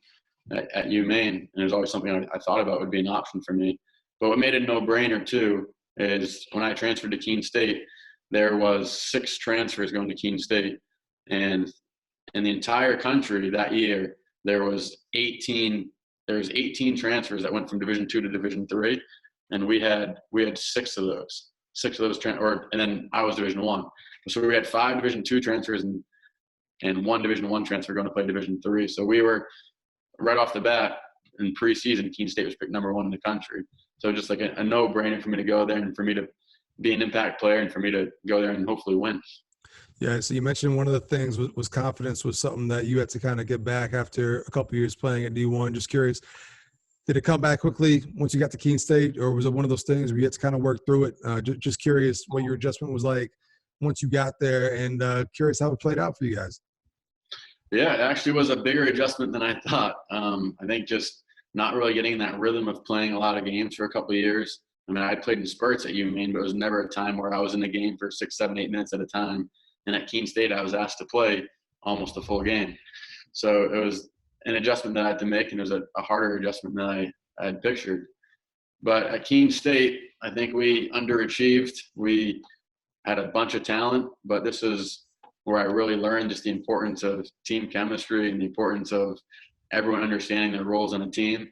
at Maine, and it was always something I thought about would be an option for me. But what made it a no-brainer too is when I transferred to Keene State, there was 6 transfers going to Keene State, and in the entire country that year there was 18 transfers that went from Division II to Division III, and we had 6 of those. And then I was Division I, so we had 5 Division II transfers and 1 Division I transfer going to play Division III. So we were, right off the bat in preseason, Keene State was picked number 1 in the country. So just like a no-brainer for me to go there and for me to be an impact player and for me to go there and hopefully win. Yeah, so you mentioned one of the things was confidence was something that you had to kind of get back after a couple of years playing at D1. Just curious, did it come back quickly once you got to Keene State, or was it one of those things where you had to kind of work through it? Just curious what your adjustment was like once you got there, and curious how it played out for you guys. Yeah, it actually was a bigger adjustment than I thought. I think just not really getting that rhythm of playing a lot of games for a couple of years. I mean, I played in spurts at Maine, but it was never a time where I was in the game for 6, 7, 8 minutes at a time. And at Keene State, I was asked to play almost a full game. So it was an adjustment that I had to make, and it was a harder adjustment than I had pictured. But at Keene State, I think we underachieved. We had a bunch of talent, but this is where I really learned just the importance of team chemistry and the importance of everyone understanding their roles on a team,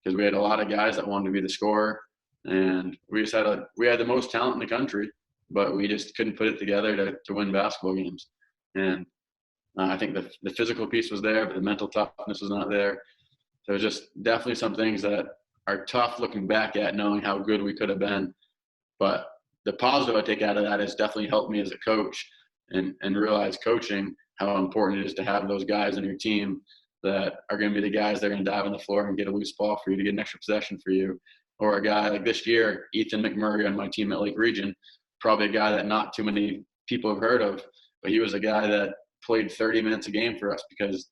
because we had a lot of guys that wanted to be the scorer, and we had the most talent in the country, but we just couldn't put it together to win basketball games. And I think the physical piece was there, but the mental toughness was not there. So it was just definitely some things that are tough looking back at, knowing how good we could have been. But the positive I take out of that is definitely helped me as a coach and realize coaching, how important it is to have those guys on your team that are going to be the guys that are going to dive on the floor and get a loose ball for you to get an extra possession for you. Or a guy like this year, Ethan McMurray on my team at Lake Region, probably a guy that not too many people have heard of, but he was a guy that played 30 minutes a game for us because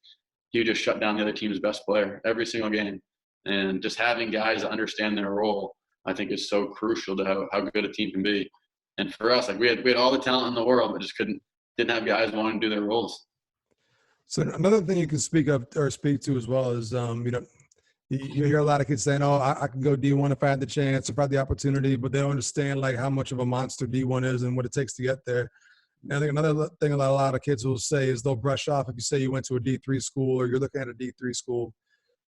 he just shut down the other team's best player every single game. And just having guys that understand their role, I think, is so crucial to how good a team can be. And for us, like we had all the talent in the world, but just didn't have guys wanting to do their roles. So another thing you can speak to as well is, you hear a lot of kids saying, "Oh, I can go D1 if I had the chance, if I had the opportunity," but they don't understand like how much of a monster D1 is and what it takes to get there. And I think another thing a lot of kids will say is they'll brush off if you say you went to a D3 school or you're looking at a D3 school.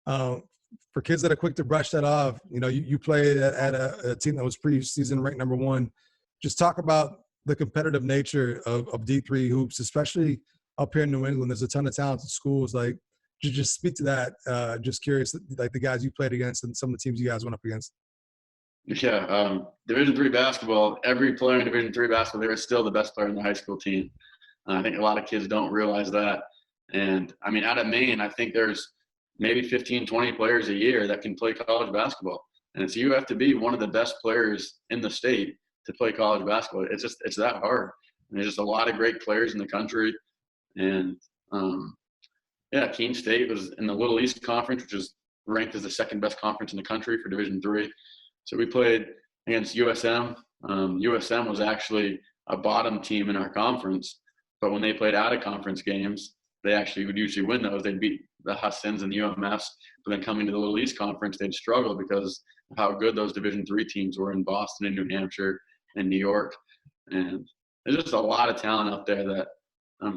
For kids that are quick to brush that off, you played at a team that was preseason ranked number 1. Just talk about the competitive nature of D3 hoops, especially up here in New England. There's a ton of talented schools. Like, just speak to that. Just curious, like the guys you played against and some of the teams you guys went up against. Yeah, Division III basketball, every player in Division III basketball, they were still the best player in the high school team. I think a lot of kids don't realize that. And, I mean, out of Maine, I think there's maybe 15, 20 players a year that can play college basketball. And so you have to be one of the best players in the state to play college basketball. It's that hard. And there's just a lot of great players in the country. And, Keene State was in the Little East Conference, which is ranked as the second best conference in the country for Division III. So we played against USM. USM was actually a bottom team in our conference, but when they played out of conference games, they actually would usually win those. They'd beat the Hussins and the UMS, but then coming to the Little East Conference, they'd struggle because of how good those Division III teams were in Boston and New Hampshire and New York. And there's just a lot of talent out there that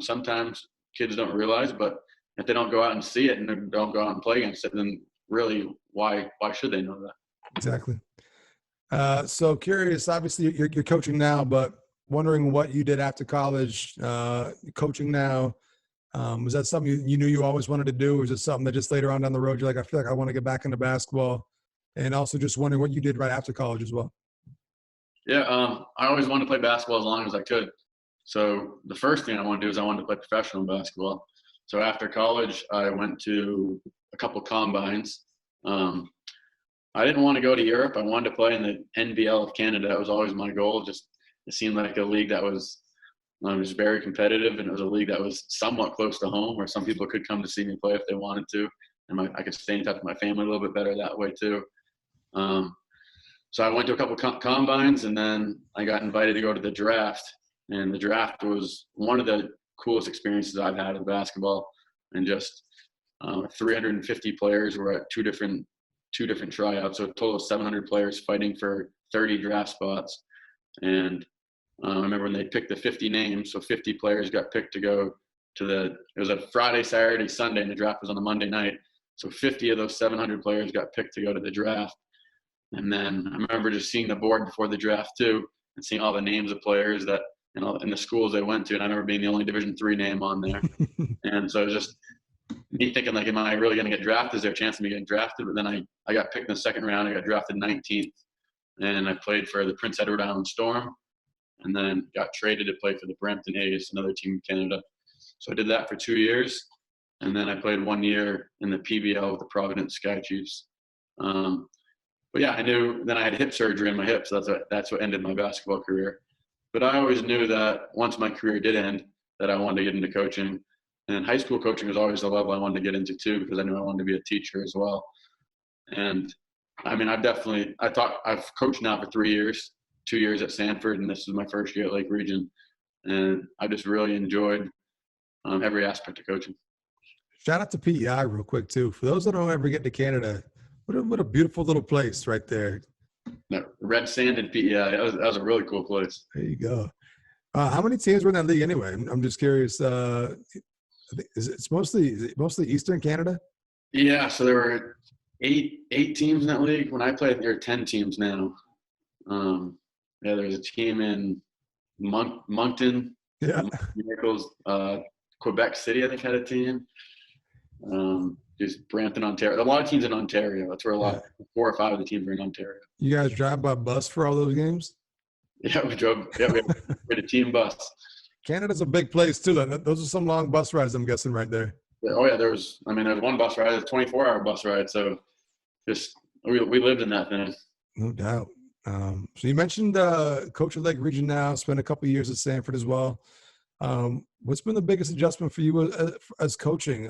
sometimes kids don't realize, but if they don't go out and see it and they don't go out and play against it, then really why should they know that? Exactly. So curious, obviously you're coaching now, but wondering what you did after college, coaching now. Was that something you knew you always wanted to do? Or was it something that just later on down the road, you're like, I feel like I want to get back into basketball? And also just wondering what you did right after college as well. Yeah, I always wanted to play basketball as long as I could. So the first thing I wanted to do is I wanted to play professional basketball. So after college, I went to a couple combines. I didn't want to go to Europe. I wanted to play in the NBL of Canada. That was always my goal. Just it seemed like a league that was very competitive, and it was a league that was somewhat close to home, where some people could come to see me play if they wanted to, and I could stay in touch with my family a little bit better that way too. So I went to a couple combines, and then I got invited to go to the draft. And the draft was one of the coolest experiences I've had in basketball. And just 350 players were at two different tryouts, so a total of 700 players fighting for 30 draft spots. And I remember when they picked the 50 names, so 50 players got picked to go to it was a Friday, Saturday, Sunday, and the draft was on a Monday night. So 50 of those 700 players got picked to go to the draft. And then I remember just seeing the board before the draft too, and seeing all the names of players that and the schools they went to. And I remember being the only Division III name on there. And so it was just me thinking, like, am I really going to get drafted? Is there a chance of me getting drafted? But then I got picked in the second round. I got drafted 19th, and I played for the Prince Edward Island Storm, and then got traded to play for the Brampton A's, another team in Canada. So I did that for 2 years, and then I played 1 year in the PBL with the Providence Sky Chiefs. But yeah, I knew then I had hip surgery in my hip, so that's what ended my basketball career. But I always knew that once my career did end, that I wanted to get into coaching. And high school coaching was always the level I wanted to get into too, because I knew I wanted to be a teacher as well. And I mean, I've coached now for 3 years, 2 years at Sanford, and this is my first year at Lake Region. And I just really enjoyed every aspect of coaching. Shout out to PEI real quick too. For those that don't ever get to Canada, what a beautiful little place right there. Red Sand and PEI, that was a really cool place. There you go. How many teams were in that league anyway? I'm just curious. Is it mostly Eastern Canada? Yeah, so there were eight teams in that league. When I played, there are 10 teams now. Yeah, there's a team in Moncton, yeah, Miracles, Quebec City, I think, had a team. Just Brampton, Ontario. A lot of teams in Ontario. That's where 4 or 5 of the teams are in Ontario. You guys drive by bus for all those games? Yeah, we drove. Yeah, we had a team bus. Canada's a big place too. Those are some long bus rides, I'm guessing, right there. Oh yeah, there was one bus ride, a 24-hour bus ride. So just we lived in that thing. No doubt. So you mentioned coach of Lake Region now, spent a couple of years at Sanford as well. What's been the biggest adjustment for you as coaching?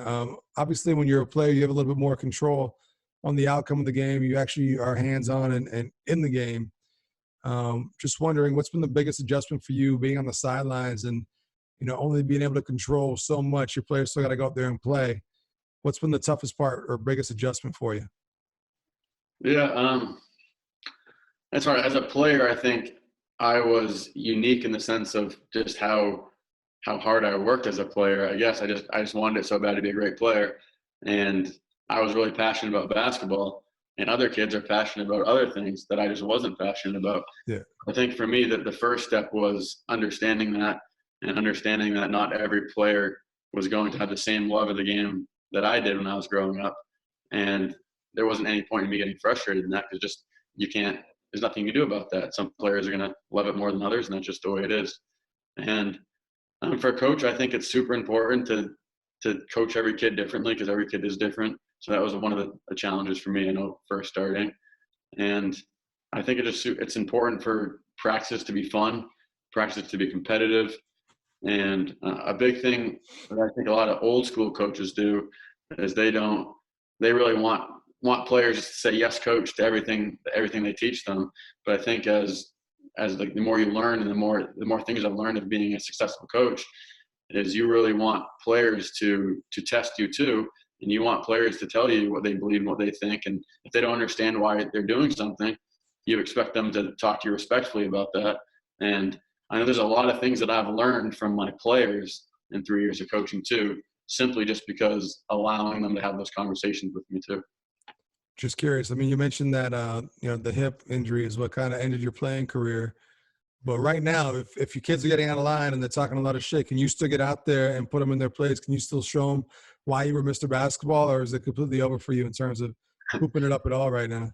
Obviously, when you're a player, you have a little bit more control on the outcome of the game. You actually are hands-on and in the game. Just wondering, what's been the biggest adjustment for you being on the sidelines and, only being able to control so much? Your players still got to go out there and play. What's been the toughest part or biggest adjustment for you? Yeah, that's hard. As a player, I think I was unique in the sense of just how hard I worked as a player. I guess I just wanted it so bad to be a great player, and I was really passionate about basketball. And other kids are passionate about other things that I just wasn't passionate about. Yeah. I think for me that the first step was understanding that not every player was going to have the same love of the game that I did when I was growing up. And there wasn't any point in me getting frustrated in that, because there's nothing you can do about that. Some players are going to love it more than others, and that's just the way it is. And for a coach, I think it's super important to coach every kid differently, because every kid is different. So that was one of the challenges for me, first starting. And I think it's important for practice to be fun, practice to be competitive. And a big thing that I think a lot of old school coaches do is they really want players to say yes, coach, to everything they teach them. But I think as the more you learn, and the more things I've learned of being a successful coach, is you really want players to test you too. And you want players to tell you what they believe and what they think. And if they don't understand why they're doing something, you expect them to talk to you respectfully about that. And I know there's a lot of things that I've learned from my players in 3 years of coaching too, simply just because allowing them to have those conversations with me too. Just curious. I mean, you mentioned that the hip injury is what kind of ended your playing career. But right now, if your kids are getting out of line and they're talking a lot of shit, can you still get out there and put them in their place? Can you still show them why you were Mr. Basketball, or is it completely over for you in terms of hooping it up at all right now?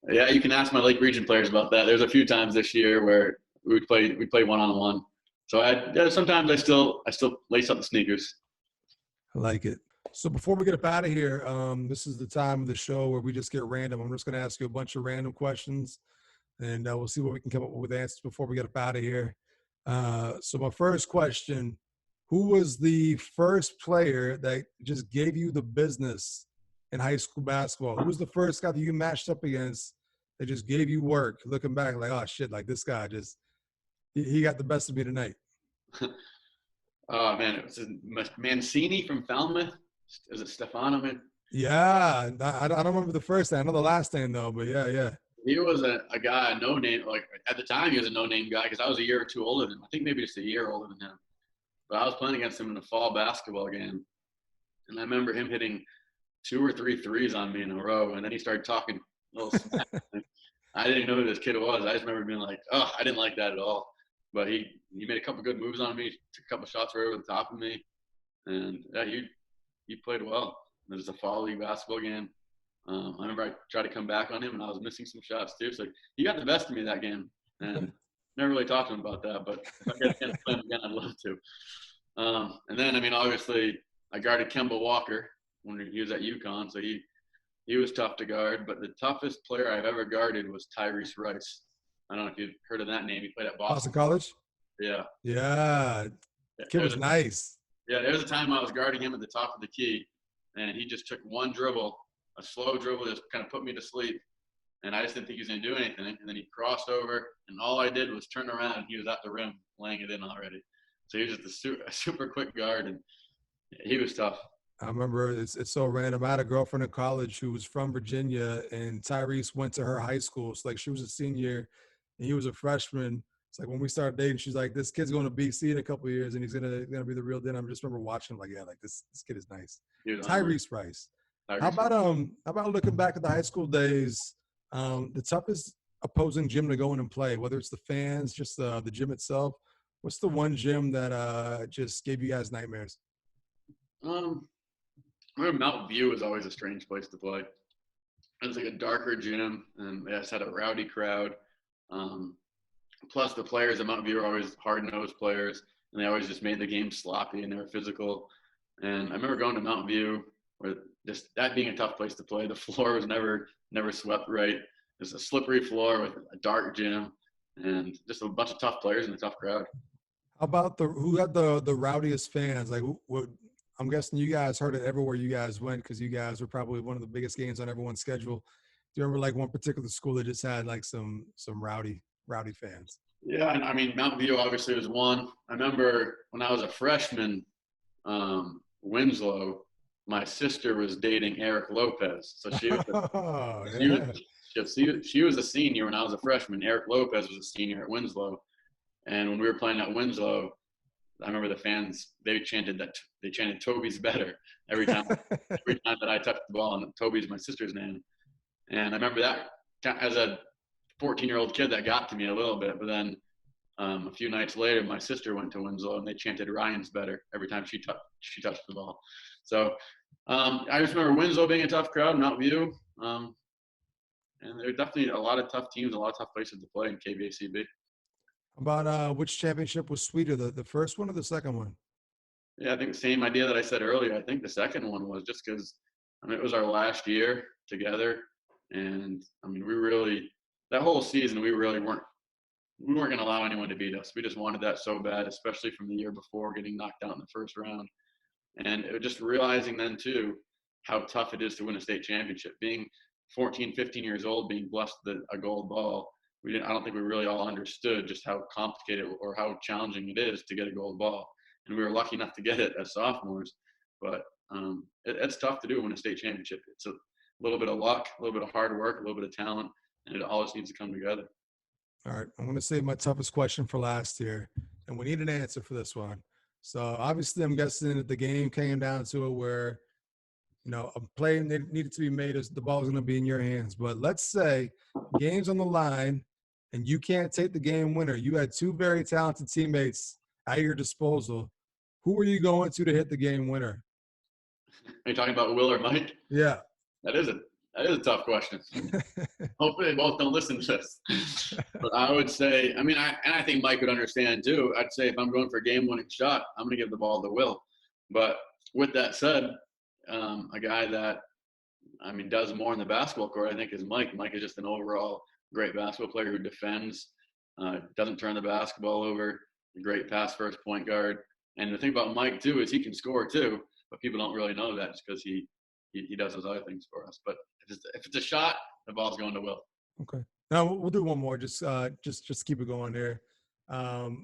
Yeah, you can ask my Lake Region players about that. There's a few times this year where we play one-on-one. So sometimes I still lace up the sneakers. I like it. So before we get up out of here, this is the time of the show where we just get random. I'm just going to ask you a bunch of random questions, and we'll see what we can come up with answers before we get up out of here. So my first question, who was the first player that just gave you the business in high school basketball? Who was the first guy that you matched up against that just gave you work? Looking back, like, oh, shit, like this guy he got the best of me tonight. Oh, man, it was Mancini from Falmouth. Is it Stefano? Yeah, I don't remember the first name. I know the last name, though, but yeah. He was a guy, no name. Like, at the time, he was a no-name guy because I was a year or two older than him. I think maybe just a year older than him. But I was playing against him in a fall basketball game. And I remember him hitting 2 or 3 threes on me in a row. And then he started talking a little smack. I didn't know who this kid was. I just remember being like, oh, I didn't like that at all. But he made a couple good moves on me, took a couple shots right over the top of me. And, yeah, he played well. It was a fall league basketball game. I remember I tried to come back on him, and I was missing some shots too. So he got the best of me that game. And never really talked to him about that. But if I get a chance to play him again, I'd love to. And then, I mean, obviously, I guarded Kemba Walker when he was at UConn. So he was tough to guard. But the toughest player I've ever guarded was Tyrese Rice. I don't know if you've heard of that name. He played at Boston College? Yeah. Yeah. Kid was nice. Yeah, there was a time I was guarding him at the top of the key, and he just took one dribble, a slow dribble, just kind of put me to sleep. And I just didn't think he was going to do anything. And then he crossed over, and all I did was turn around, and he was at the rim laying it in already. So he was just a super quick guard, and he was tough. I remember it's so random. I had a girlfriend in college who was from Virginia, and Tyrese went to her high school. So, like, she was a senior, and he was a freshman. It's like when we started dating, she's like, this kid's going to BC in a couple of years, and he's gonna be the real deal. I just remember watching him like, yeah, like this kid is nice. Tyrese Rice. How about looking back at the high school days, the toughest opposing gym to go in and play, whether it's the fans, just the gym itself? What's the one gym that just gave you guys nightmares? I remember Mountain View was always a strange place to play. It was like a darker gym, and they just had a rowdy crowd. Plus, the players at Mountain View were always hard-nosed players, and they always just made the game sloppy, and they were physical. And I remember going to Mountain View, where just that being a tough place to play. The floor was never swept right. There's a slippery floor with a dark gym, and just a bunch of tough players and a tough crowd. How about who had the rowdiest fans? Like, I'm guessing you guys heard it everywhere you guys went because you guys were probably one of the biggest games on everyone's schedule. Do you remember like one particular school that just had like some rowdy fans? Yeah, and I mean Mountain View obviously was one. I remember when I was a freshman, Winslow, my sister was dating Eric Lopez, so she was a senior when I was a freshman. Eric Lopez was a senior at Winslow, and when we were playing at Winslow, I remember the fans, they chanted Toby's better every time that I touched the ball, and Toby's my sister's name. And I remember that as a 14-year-old kid, that got to me a little bit. But then a few nights later, my sister went to Winslow, and they chanted Ryan's better every time she touched the ball. So I just remember Winslow being a tough crowd, Mountain View. And there are definitely a lot of tough teams, a lot of tough places to play in KVACB. About which championship was sweeter, the first one or the second one? Yeah, I think the same idea that I said earlier. I think the second one was just because, I mean, it was our last year together. And, I mean, that whole season, we weren't going to allow anyone to beat us. We just wanted that so bad, especially from the year before, getting knocked out in the first round. And it was just realizing then, too, how tough it is to win a state championship. Being 14, 15 years old, being blessed with a gold ball, I don't think we really all understood just how complicated or how challenging it is to get a gold ball. And we were lucky enough to get it as sophomores. But it's tough to do win a state championship. It's a little bit of luck, a little bit of hard work, a little bit of talent, and it all just needs to come together. All right, I'm going to save my toughest question for last here, and we need an answer for this one. So obviously, I'm guessing that the game came down to it where, a play needed to be made as the ball was going to be in your hands. But let's say game's on the line, and you can't take the game winner. You had two very talented teammates at your disposal. Who are you going to hit the game winner? Are you talking about Will or Mike? Yeah. That is a tough question. Hopefully they both don't listen to this. But I would say, I think Mike would understand too. I'd say if I'm going for a game-winning shot, I'm going to give the ball to Will. But with that said, a guy that, does more in the basketball court, I think, is Mike. Mike is just an overall great basketball player who defends, doesn't turn the basketball over, a great pass-first point guard. And the thing about Mike too is he can score too, but people don't really know that just because he does those other things for us. But if it's a shot, the ball's going to Will. Okay. Now we'll do one more. Just keep it going here.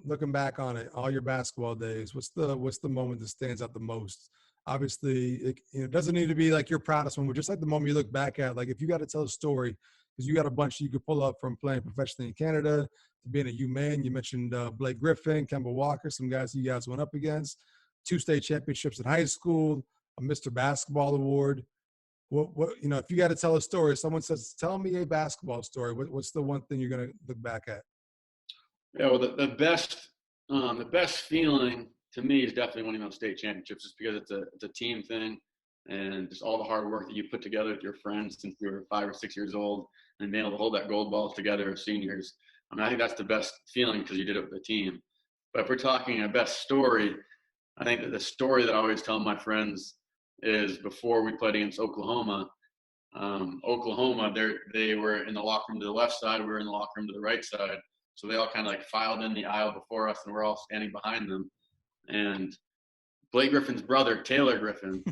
Looking back on it, all your basketball days, what's the moment that stands out the most? Obviously, it doesn't need to be like your proudest one, but just like the moment you look back at, like if you got to tell a story, because you got a bunch you could pull up from playing professionally in Canada to being at Maine. You mentioned Blake Griffin, Kemba Walker, some guys you guys went up against, 2 state championships in high school, a Mr. Basketball award. What if you got to tell a story, someone says, tell me a basketball story, what's the one thing you're going to look back at? Yeah, well, the best feeling to me is definitely winning those state championships, just because it's a team thing, and just all the hard work that you put together with your friends since you were 5 or 6 years old, and being able to hold that gold ball together as seniors. I think that's the best feeling because you did it with the team. But if we're talking a best story, I think that the story that I always tell my friends is before we played against Oklahoma. Oklahoma, they were in the locker room to the left side, we were in the locker room to the right side. So they all kind of like filed in the aisle before us, and we're all standing behind them. And Blake Griffin's brother, Taylor Griffin,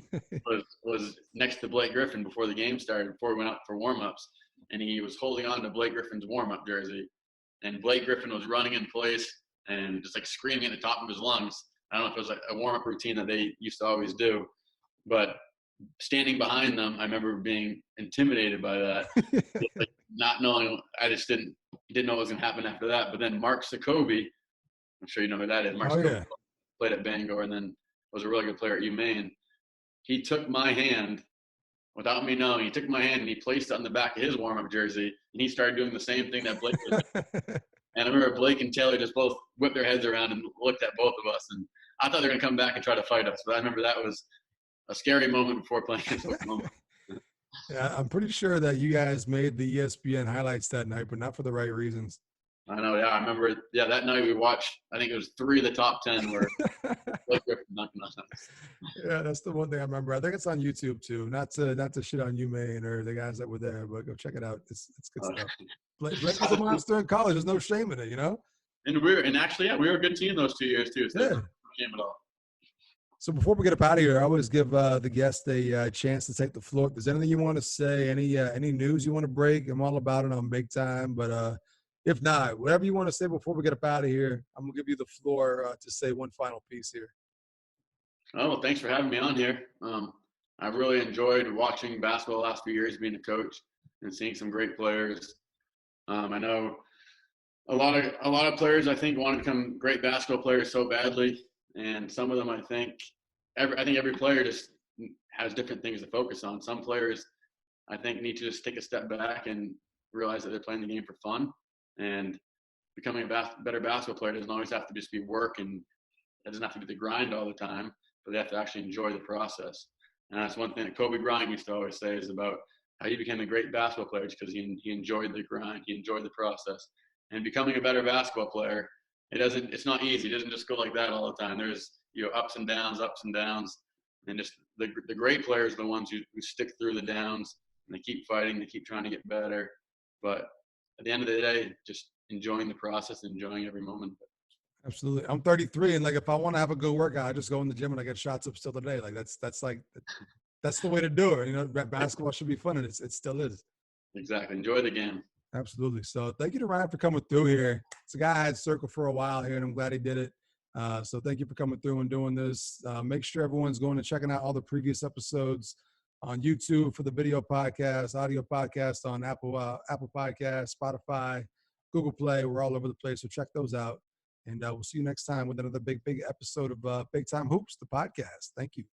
was next to Blake Griffin before the game started, before we went out for warm-ups. And he was holding on to Blake Griffin's warm-up jersey. And Blake Griffin was running in place and just like screaming at the top of his lungs. I don't know if it was like a warm-up routine that they used to always do, but standing behind them, I remember being intimidated by that, like not knowing. I just didn't know what was going to happen after that. But then Mark Jacoby, I'm sure you know who that is. Mark Jacoby played at Bangor and then was a really good player at Maine. He took my hand without me knowing. He took my hand and he placed it on the back of his warm-up jersey, and he started doing the same thing that Blake was doing. And I remember Blake and Taylor just both whipped their heads around and looked at both of us. And I thought they were going to come back and try to fight us. But I remember that was a scary moment before playing against Oklahoma. Yeah, I'm pretty sure that you guys made the ESPN highlights that night, but not for the right reasons. I know, yeah. I remember, that night we watched, I think it was 3 of the top 10 were Blake Griffin knocking us out. Yeah, that's the one thing I remember. I think it's on YouTube too. Not to shit on Maine or the guys that were there, but go check it out. It's good stuff. Blake was a monster in college. There's no shame in it, And actually, we were a good team those 2 years too. So no shame at all. So before we get up out of here, I always give the guest a chance to take the floor. If there's anything you want to say, any news you want to break, I'm all about it on big time. But if not, whatever you want to say before we get up out of here, I'm going to give you the floor to say one final piece here. Oh, well, thanks for having me on here. I've really enjoyed watching basketball the last few years, being a coach and seeing some great players. I know a lot of players, I think, want to become great basketball players so badly. And some of them, I think every player just has different things to focus on. Some players, I think, need to just take a step back and realize that they're playing the game for fun. And becoming a better basketball player doesn't always have to just be work, and it doesn't have to be the grind all the time, but they have to actually enjoy the process. And that's one thing that Kobe Bryant used to always say is about how he became a great basketball player, because he enjoyed the grind, he enjoyed the process. And becoming a better basketball player, it's not easy. It doesn't just go like that all the time. There's ups and downs, and just the great players are the ones who stick through the downs, and they keep fighting, they keep trying to get better. But at the end of the day, just enjoying the process, enjoying every moment. Absolutely. I'm 33, and like if I want to have a good workout, I just go in the gym and I get shots up still today. Like that's the way to do it. Basketball should be fun, and it still is. Exactly. Enjoy the game. Absolutely. So thank you to Ryan for coming through here. It's a guy I had circled for a while here, and I'm glad he did it. So thank you for coming through and doing this. Make sure everyone's going and checking out all the previous episodes on YouTube for the video podcast, audio podcast on Apple Podcasts, Spotify, Google Play. We're all over the place, so check those out. And we'll see you next time with another big episode of Big Time Hoops, the podcast. Thank you.